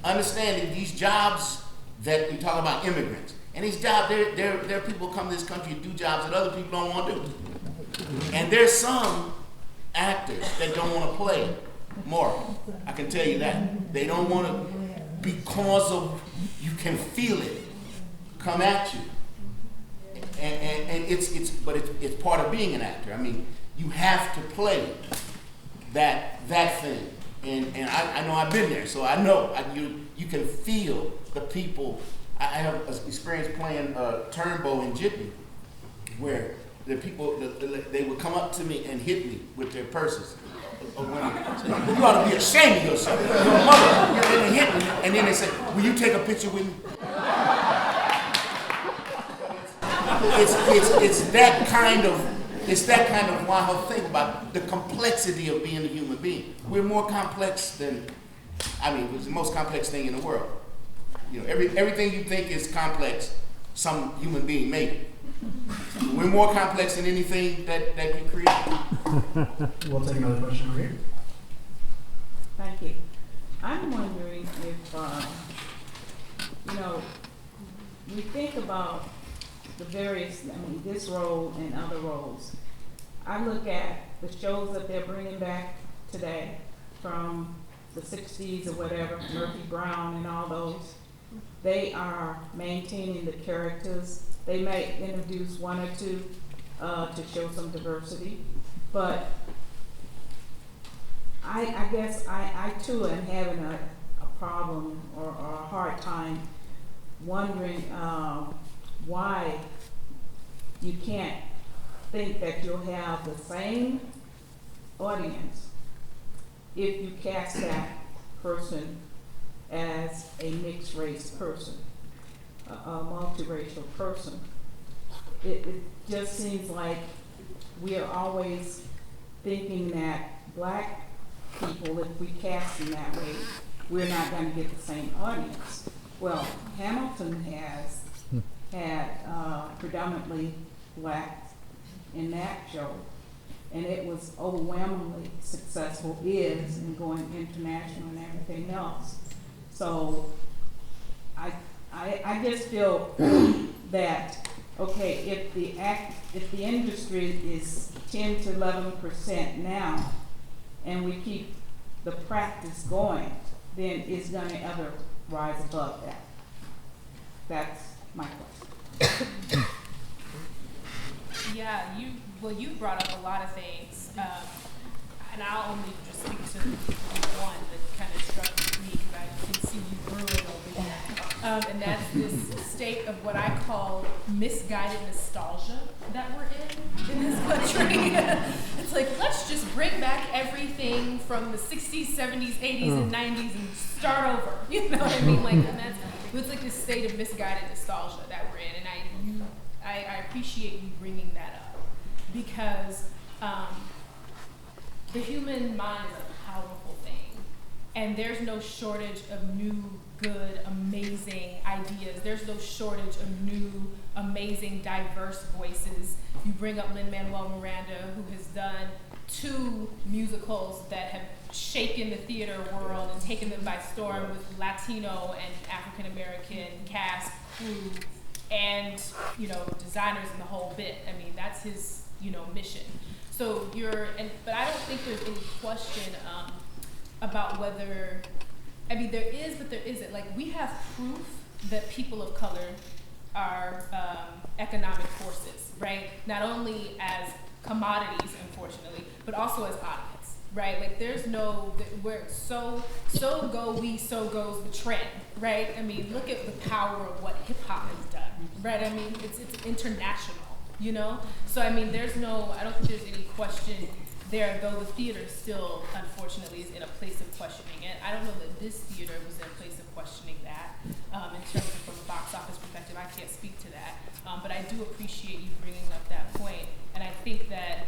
Understanding these jobs that you talk about, immigrants, and these jobs, there are people who come to this country and do jobs that other people don't want to do. And there's some actors that don't want to play more. I can tell you that. They don't want to, because of, you can feel it come at you. And it's part of being an actor. You have to play that thing. And I know I've been there, so I know you can feel the people. I have experience playing turnbow in Jitney, where the people, they would come up to me and hit me with their purses. You ought to be ashamed of yourself. Your mother. And they hit me, and then they say, will you take a picture with me? It's that kind of wild thing about the complexity of being a human being. We're more complex than, it's the most complex thing in the world. You know, everything you think is complex, some human being made it. We're more complex than anything that you create. We'll take another question over here. Thank you. I'm wondering if, we think about the various, this role and other roles. I look at the shows that they're bringing back today from the 60s or whatever, Murphy Brown and all those. They are maintaining the characters. They may introduce one or two to show some diversity, but I guess I too am having a problem or a hard time wondering why you can't think that you'll have the same audience if you cast that person as a mixed race person, a multiracial person. It just seems like we are always thinking that black people, if we cast them that way, we're not going to get the same audience. Well, Hamilton has had predominantly black in that show, and it was overwhelmingly successful, is, and going international and everything else. So I just feel that, okay, if the industry is 10 to 11% now, and we keep the practice going, then it's going to ever rise above that. That's my question. Yeah, you brought up a lot of things, and I'll only just speak to one that kind of struck me because I can see you brewing over here, and that's this state of what I call misguided nostalgia that we're in this country. It's like, let's just bring back everything from the 60s, 70s, 80s, and 90s and start over. You know what I mean? Like, and it's like this state of misguided nostalgia that we're in, and I appreciate you bringing that up because the human mind is a powerful thing, and there's no shortage of new, good, amazing ideas. There's no shortage of new, amazing, diverse voices. You bring up Lin-Manuel Miranda, who has done 2 musicals that have shaken the theater world and taken them by storm with Latino and African American cast, crew, and designers and the whole bit. I mean, that's his mission. So but I don't think there's any question about whether, there is, but there isn't. Like, we have proof that people of color are economic forces, right? Not only as commodities, unfortunately, but also as audience, right? Like, there's no, we're so go we, so goes the trend, right? I mean, look at the power of what hip hop has done, right? I mean, it's international, So, I mean, I don't think there's any question there, though the theater still, unfortunately, is in a place of questioning it. I don't know that this theater was in a place of questioning that. In terms of from a box office perspective, I can't speak to that. But I do appreciate you bringing up that point. And I think that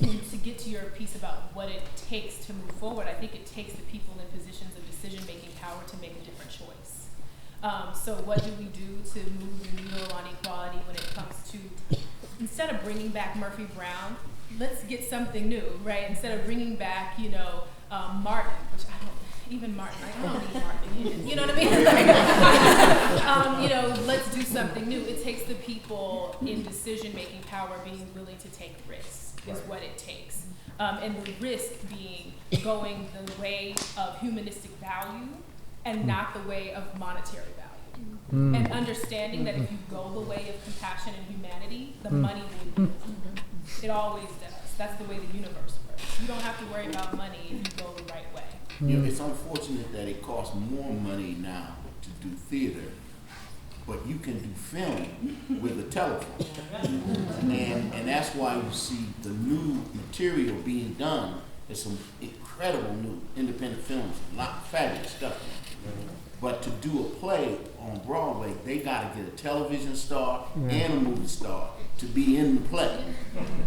to get to your piece about what it takes to move forward, I think it takes the people in positions of decision-making power to make a different choice. So what do we do to move the needle on equality when it comes to, instead of bringing back Murphy Brown, let's get something new, right? Instead of bringing back, Martin, which I don't need Martin, you know what I mean? Let's do something new. It takes the people in decision-making power being willing to take risks is what it takes. And the risk being going the way of humanistic value and not the way of monetary value. And understanding that if you go the way of compassion and humanity, the money will move. It always does. That's the way the universe works. You don't have to worry about money if you go the right way. It's unfortunate that it costs more money now to do theater, but you can do film with a telephone. And that's why you see the new material being done. There's some incredible new independent films, a lot of fabulous stuff. But to do a play on Broadway, they gotta get a television star and a movie star to be in the play.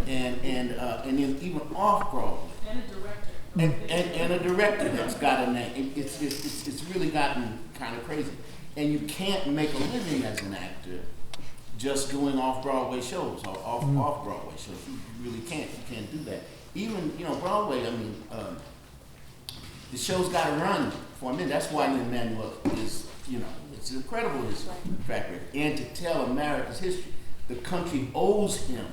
And then even off Broadway. And a director. And a director that's got a name. It's really gotten kind of crazy. And you can't make a living as an actor just doing off-Broadway shows or off-Broadway shows. You really can't. You can't do that. Even, Broadway, I mean, the show's got to run for a minute. That's why Lin-Manuel is, it's incredible, his track record. And to tell America's history, the country owes him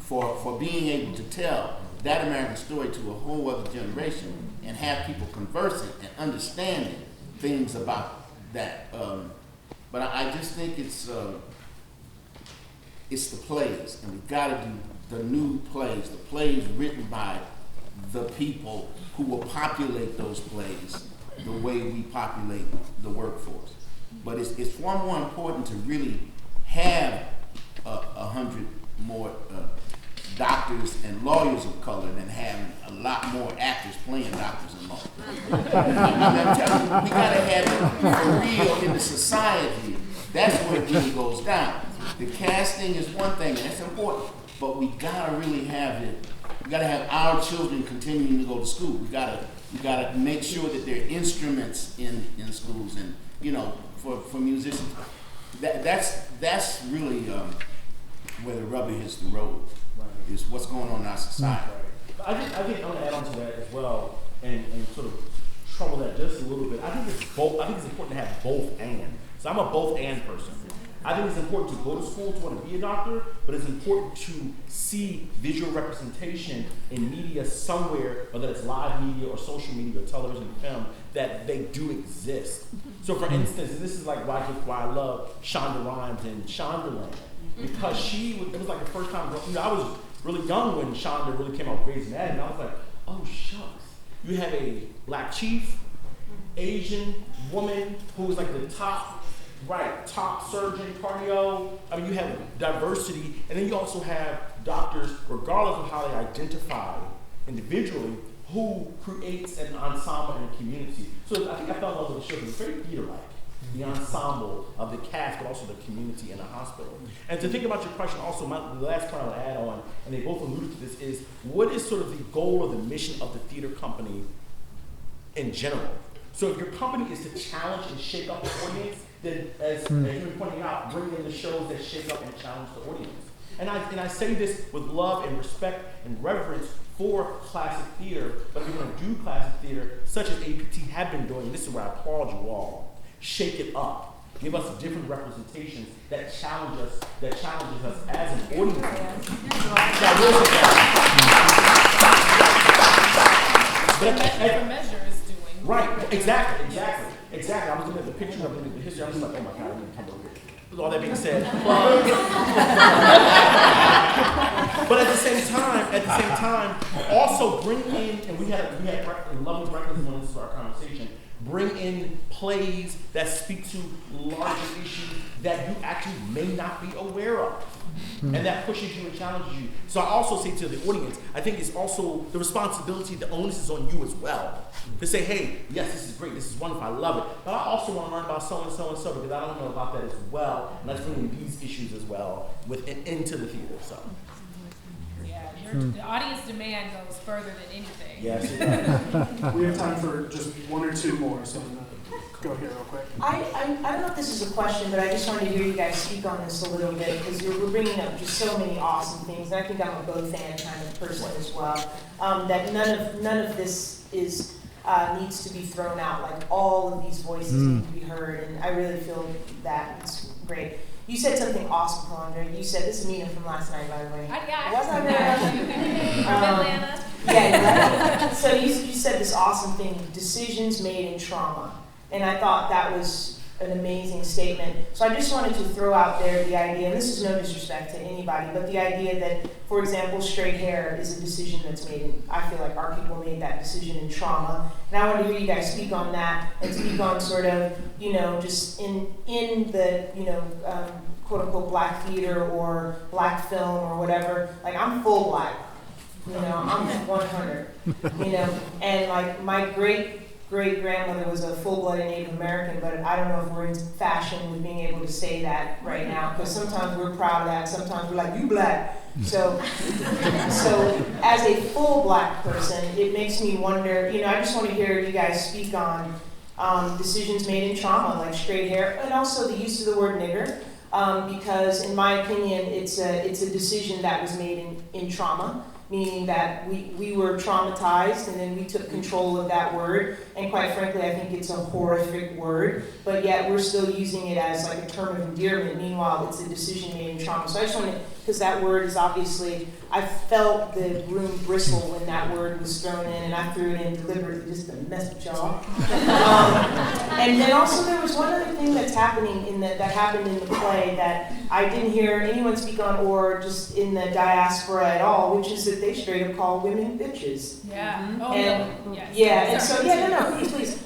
for being able to tell that American story to a whole other generation and have people conversing and understanding things about that. But I just think it's the plays, and we've got to do the new plays, the plays written by the people who will populate those plays the way we populate the workforce. But it's far more important to really have 100 more doctors and lawyers of color than having a lot more actors playing doctors and lawyers. I'm telling you, we gotta have it for real in the society. That's where it really goes down. The casting is one thing, and that's important, but we gotta really have it. We gotta have our children continuing to go to school. We gotta make sure that there are instruments in schools, and for musicians. That's really where the rubber hits the road. Is what's going on in our society. Right. I think I want to add on to that as well, and sort of trouble that just a little bit. I think it's important to have both and. So I'm a both and person. I think it's important to go to school to want to be a doctor, but it's important to see visual representation in media somewhere, whether it's live media or social media or television and film, that they do exist. So for instance, and this is like why I love Shonda Rhimes and Shondaland, because it was like the first time, I was really young when Shonda really came out with Grey's Anatomy, and I was like, oh shucks. You have a black chief, Asian woman who was like the top surgeon, cardio. I mean, you have diversity, and then you also have doctors, regardless of how they identify individually, who creates an ensemble and a community. So I think I fell in love with the show. It was very theater-like. The ensemble of the cast, but also the community in the hospital. And to think about your question also, the last point I would add on, and they both alluded to this, is what is sort of the goal or the mission of the theater company in general? So if your company is to challenge and shake up the audience, then as you were pointing out, bring in the shows that shake up and challenge the audience. And I say this with love and respect and reverence for classic theater, but if you're going to do classic theater, such as APT have been doing, this is where I applaud you all. Shake it up. Give us different representations that challenges us as an audience. But measure is doing. Right, exactly. I was looking at the pictures, I was looking at the history, I was like, oh my God, I'm going to come over here. With all that being said, but at the same time, also bring in, and we had lovely breakfast when this was our conversation, bring in plays that speak to larger issues that you actually may not be aware of. And that pushes you and challenges you. So I also say to the audience, I think it's also the responsibility, the onus is on you as well. To say, hey, yes, this is great, this is wonderful, I love it. But I also want to learn about so and so and so because I don't know about that as well. And let's bring in these issues as well into the theater. So. Yeah, the audience demand goes further than anything. Yes, it does. We have time for just one or two more, so I'm gonna go here real quick. I don't know if this is a question, but I just wanted to hear you guys speak on this a little bit because we're bringing up just so many awesome things. And I think I'm a both-and kind of person as well. That none of this is needs to be thrown out. Like all of these voices need to be heard, and I really feel that it's great. You said something awesome, Kelundra. You said, this is Mina from last night, by the way. Was I there? From Atlanta. Yeah, so you said this awesome thing, decisions made in trauma. And I thought that was an amazing statement. So I just wanted to throw out there the idea, and this is no disrespect to anybody, but the idea that, for example, straight hair is a decision that's made, and I feel like our people made that decision in trauma. And I want to hear you guys speak on that and speak on sort of, just in the, quote unquote black theater or black film or whatever. Like, I'm full black. I'm 100. And like my great-grandmother was a full-blooded Native American, but I don't know if we're in fashion with being able to say that right now, because sometimes we're proud of that, sometimes we're like, you black. So as a full black person, it makes me wonder, I just want to hear you guys speak on decisions made in trauma, like straight hair, and also the use of the word nigger, because in my opinion, it's a decision that was made in trauma. Meaning that we were traumatized and then we took control of that word. And quite frankly, I think it's a horrific word, but yet we're still using it as like a term of endearment. Meanwhile, it's a decision made in trauma. So I just wanted, because that word is obviously, I felt the room bristle when that word was thrown in, and I threw it in deliberately just to mess with y'all. And then also there was one other thing that's happening that happened in the play that I didn't hear anyone speak on, or just in the diaspora at all, which is that they straight up call women bitches. Yeah. Mm-hmm. Oh, and, no. Yes. Yeah, and so, please.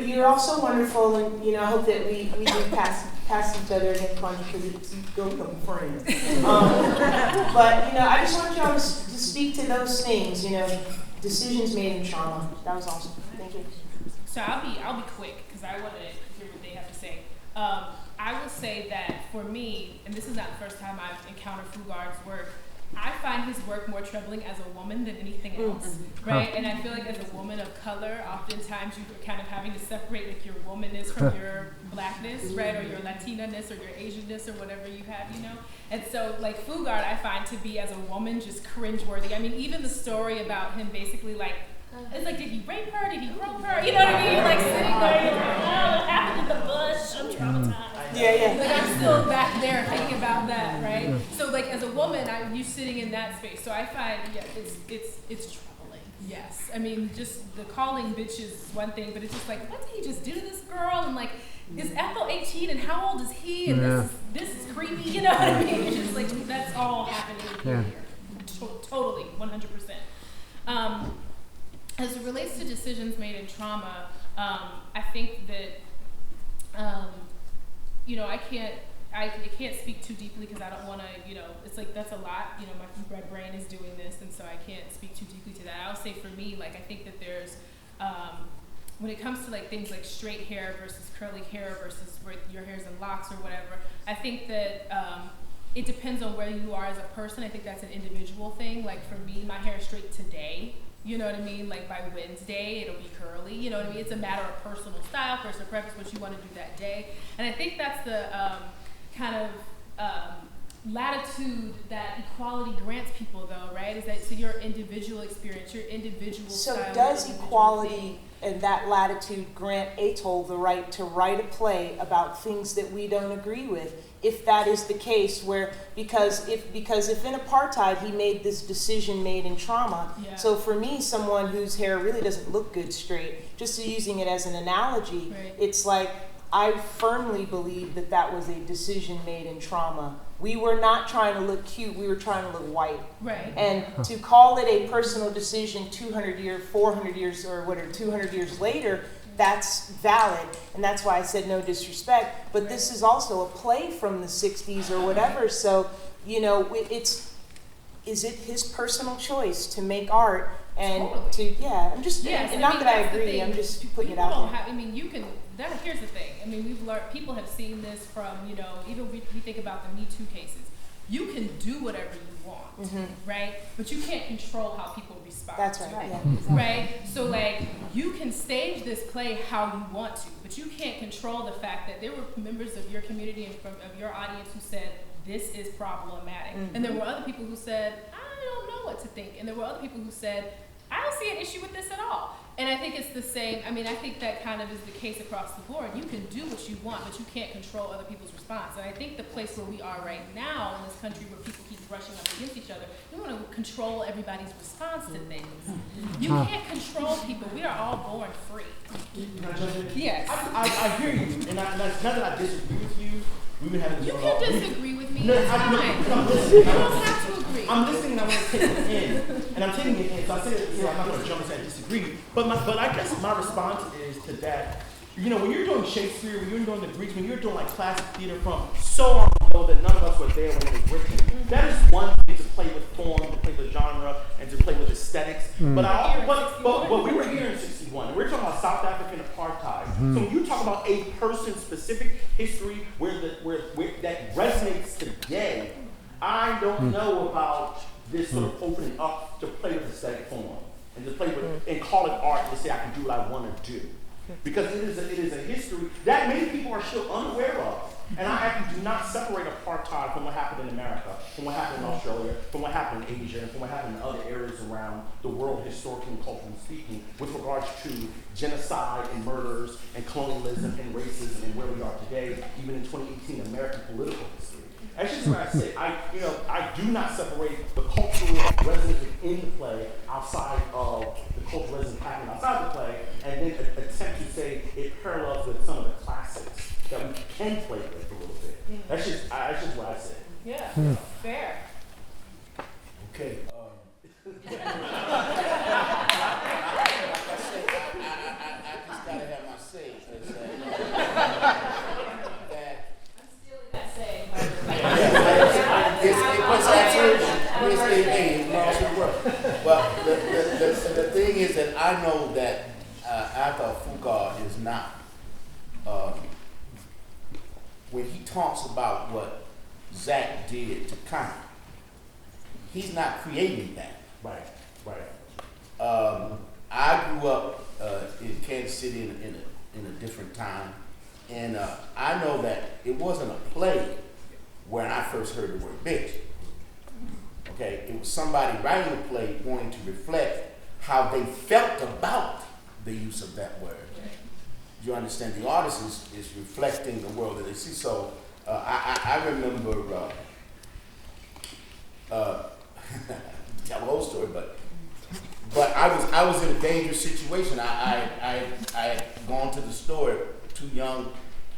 You're also wonderful, and I hope that we do pass each other against punch because it's go become friends. But I just want y'all to speak to those things. Decisions made in trauma. That was awesome. Thank you. So I'll be quick because I want to hear what they have to say. I will say that for me, and this is not the first time I've encountered Fugard's work, I find his work more troubling as a woman than anything else, right? And I feel like as a woman of color, oftentimes you're kind of having to separate like your womanness from your blackness, right? Or your Latina-ness or your Asian-ness or whatever you have, And so like Fugard, I find to be as a woman just cringeworthy. I mean, even the story about him basically like, it's like, did he rape her? Did he grope her? You know what I mean? You're like sitting there, you're like, oh, it happened in the bush. I'm traumatized. Yeah. Like I'm still back there thinking about that, right? So like as a woman, you sitting in that space. So I find, it's troubling. Yes. I mean, just the calling bitches is one thing, but it's just like, what did he just do to this girl? And like, is Athol 18 and how old is he? And this is creepy. You know what I mean? It's just like that's all happening here. Totally, 100%. As it relates to decisions made in trauma, I think that, I can't speak too deeply because I don't want to, it's like that's a lot. My brain is doing this, and so I can't speak too deeply to that. I'll say for me, like I think that there's, when it comes to like things like straight hair versus curly hair versus where your hair's in locks or whatever, I think that it depends on where you are as a person. I think that's an individual thing. Like for me, my hair is straight today. You know what I mean? Like by Wednesday, it'll be curly. You know what I mean? It's a matter of personal style, personal preference, what you want to do that day. And I think that's the kind of latitude that equality grants people, though, right? Is that so your individual experience, your individual style. So does equality and that latitude grant Athol the right to write a play about things that we don't agree with? If that is the case, because if in apartheid he made this decision made in trauma, so for me, someone whose hair really doesn't look good straight, just using it as an analogy, it's like I firmly believe that was a decision made in trauma. We were not trying to look cute, we were trying to look white. Right. And to call it a personal decision 200 years, 400 years, or whatever, 200 years later, that's valid, and that's why I said no disrespect, but this is also a play from the 60s or whatever, so, is it his personal choice to make art and I'm just, and not that I agree, I'm just putting it out there. Here's the thing, we've learned, people have seen this from, even we think about the Me Too cases. You can do whatever you want, right? But you can't control how people respond. That's right. Right? So like, you can stage this play how you want to, but you can't control the fact that there were members of your community and of your audience who said, this is problematic. And there were other people who said, I don't know what to think. And there were other people who said, I don't see an issue with this at all. And I think it's the same, I mean, I think that kind of is the case across the board. You can do what you want, but you can't control other people's response. And I think the place where we are right now in this country where people keep brushing up against each other, we want to control everybody's response to things. You can't control people. We are all born free. Can I jump in? Yes. I hear you, and not that I disagree with you. We've been having this You dialogue. can disagree with me. No, It's fine. I'm You listening. don't have to agree. I'm listening and I want to take it in. And I'm taking it in. So I said, I'm not going to jump and say I disagree. But I guess my response is to that. You know, when you're doing Shakespeare, when you're doing the Greeks, when you're doing like classic theater from so long ago that none of us were there when it was written, that is one thing to play with form, to play with genre, and to play with aesthetics. But we were here in '61, and we're talking about South African apartheid. So when you talk about a person's specific history where that resonates today, I don't know about this sort of opening up to play with aesthetic form and to play with and call it art and to say I can do what I want to do. Because it is a history that many people are still unaware of. And I actually do not separate apartheid from what happened in America, from what happened in Australia, from what happened in Asia, and from what happened in other areas around the world, historically and culturally speaking, with regards to genocide and murders and colonialism and racism and where we are today, even in 2018, American political history. That's just what I say. I do not separate the cultural resonance within the play outside of the cultural resonance happening outside the play, and then attempt to say it parallels with some of the classics that we can play with a little bit. Yeah. That's just what I say. Yeah, fair. Okay. Like I said, I just gotta have my say. But the thing is that I know that Athol Fugard is not, when he talks about what Zach did to Connie, he's not creating that. Right. I grew up in Kansas City in a different time, and I know that it wasn't a play when I first heard the word bitch. Okay, it was somebody writing the play wanting to reflect how they felt about the use of that word. You understand? The artist is reflecting the world that they see. So I remember, tell the whole story, but I was in a dangerous situation. I had gone to the store too young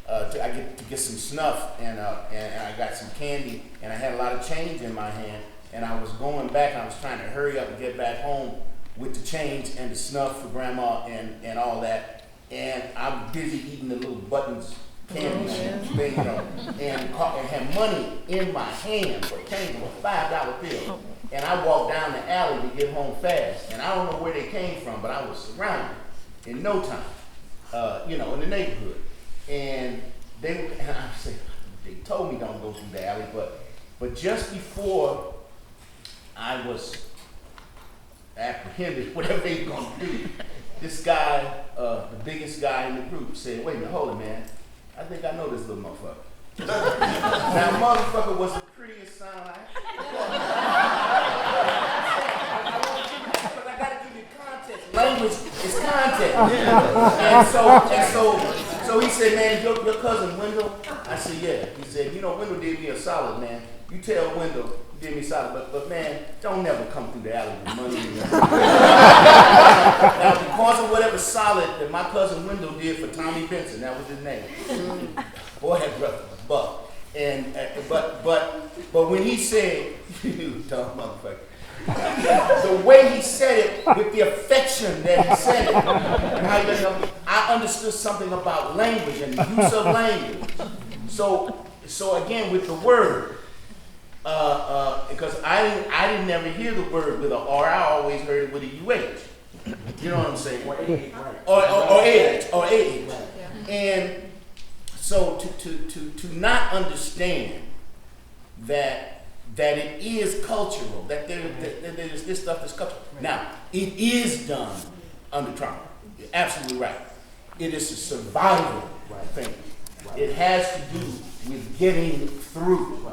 to get some snuff, and I got some candy, and I had a lot of change in my hand, and I was going back, and I was trying to hurry up and get back home with the change and the snuff for grandma and all that, and I'm busy eating the little buttons candy thing, and had money in my hand for change of a $5 bill. And I walked down the alley to get home fast. And I don't know where they came from, but I was surrounded in no time, in the neighborhood. And they told me don't go through the alley, but just before I was apprehended, whatever they were gonna do, this guy, the biggest guy in the group, said, "Wait a minute, hold it, man. I think I know this little motherfucker." Now, motherfucker was the prettiest son I had. Language is content. And so he said, "Man, your cousin Wendell?" I said, "Yeah." He said, "Wendell did me a solid, man. You tell Wendell he did me a solid, but man, don't never come through the alley with money." Now, because of whatever solid that my cousin Wendell did for Tommy Benson, that was his name. Boy, that brother was buck. And but when he said, "You dumb motherfucker," the way he said it, with the affection that he said it, and I understood something about language and the use of language. So again, with the word, because I didn't never hear the word with a R. I always heard it with a UH. You know what I'm saying? Or AH. And so to not understand that it is cultural, that there's this stuff that's cultural. Now, it is done under trauma. You're absolutely right. It is a survival thing. It has to do with getting through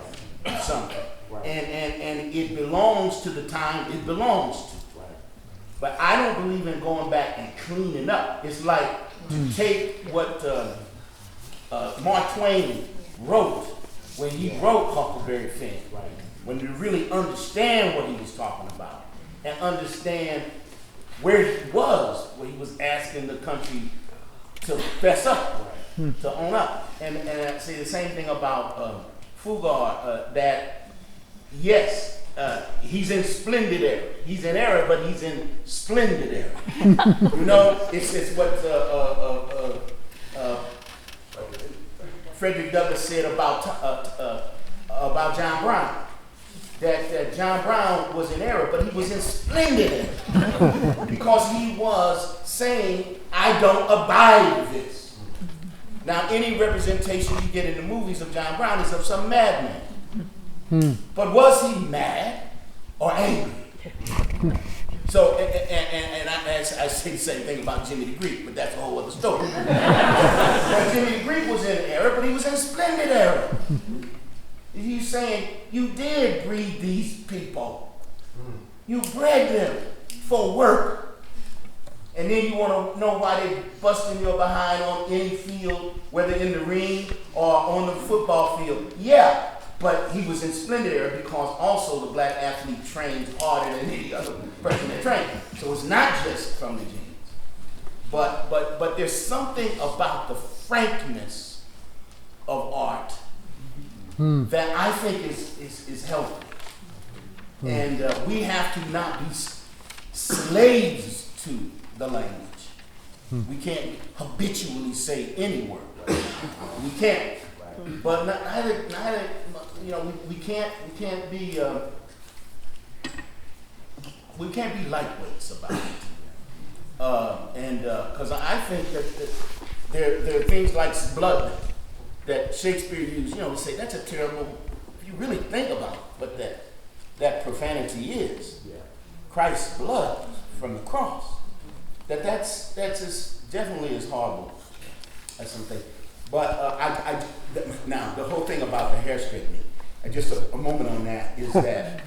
something. And it belongs to the time it belongs to. But I don't believe in going back and cleaning up. It's like to take what Mark Twain wrote when he wrote Huckleberry Finn, when you really understand what he was talking about and understand where he was asking the country to fess up, to own up. And I say the same thing about Fugard, that yes, he's in splendid error. He's in error, but he's in splendid error. You know, it's what Frederick Douglass said about John Brown. That John Brown was in error, but he was in splendid error. Because he was saying, I don't abide with this. Now, any representation you get in the movies of John Brown is of some madman. But was he mad or angry? So, and I say the same thing about Jimmy the Greek, but that's a whole other story. But Jimmy the Greek was in error, but he was in splendid error. He's saying, you did breed these people. You bred them for work. And then you want to know why they busting your behind on any field, whether in the ring or on the football field. Yeah, but he was in splendid error because also the black athlete trains harder than any other person that trains. So it's not just from the genes. But there's something about the frankness of art that I think is healthy. And we have to not be slaves to the language. We can't habitually say any word. We can't. But neither you know, we can't be lightweights about it. And because I think that there are things like blood that Shakespeare used. You know, we say that's a terrible. If you really think about what that profanity is, Christ's blood from the cross. That's definitely as horrible as something. But now the whole thing about the hair straightening. Just a moment on that is that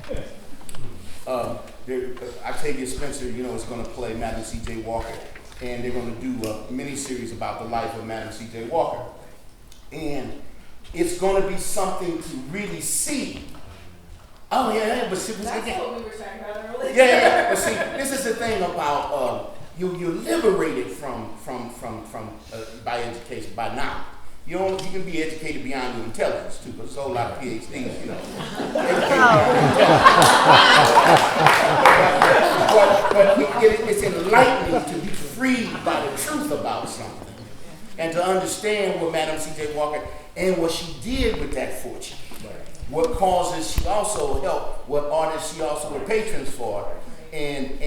Octavia Spencer, you know, is going to play Madam C.J. Walker, and they're going to do a mini-series about the life of Madam C.J. Walker. And it's going to be something to really see. Oh, yeah, but see, That's what we were talking about earlier. Yeah. But see, this is the thing about you're liberated from by education, by knowledge. You can be educated beyond your intelligence too, but there's a whole lot of PhDs, you know. But it's enlightening to be freed by the truth about something and to understand what Madam C.J. Walker and what she did with that fortune. What causes she also helped, what artists she also were patrons for, and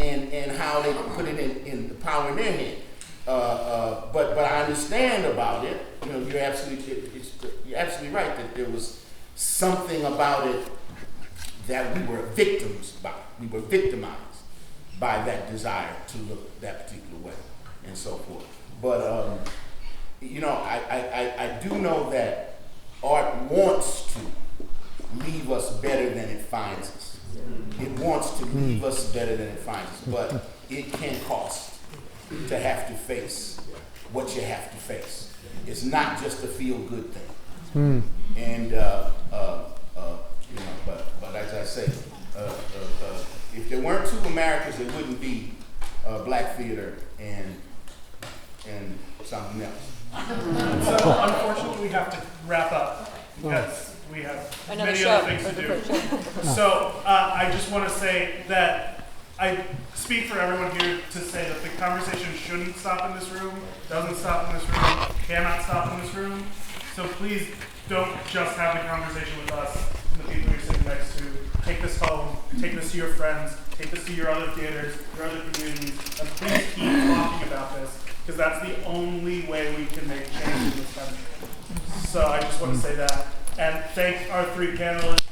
how they put it in the power in their hand. But I understand about it. You know, you're absolutely right that there was something about it that we were victims by. We were victimized by that desire to look that particular way and so forth. But you know, I do know that art wants to leave us better than it finds us. It wants to leave us better than it finds us, but it can cost to have to face what you have to face. It's not just a feel-good thing. And you know, but as I say, if there weren't two Americas, there wouldn't be black theater and something else. So unfortunately, we have to wrap up because we have many other things to do. So I just want to say that I speak for everyone here to say that the conversation shouldn't stop in this room, doesn't stop in this room, cannot stop in this room. So please don't just have the conversation with us and the people you're sitting next to. Take this home, take this to your friends, take this to your other theaters, your other communities, and please keep talking about this, because that's the only way we can make change in this country. So I just want to say that. And thank our three panelists.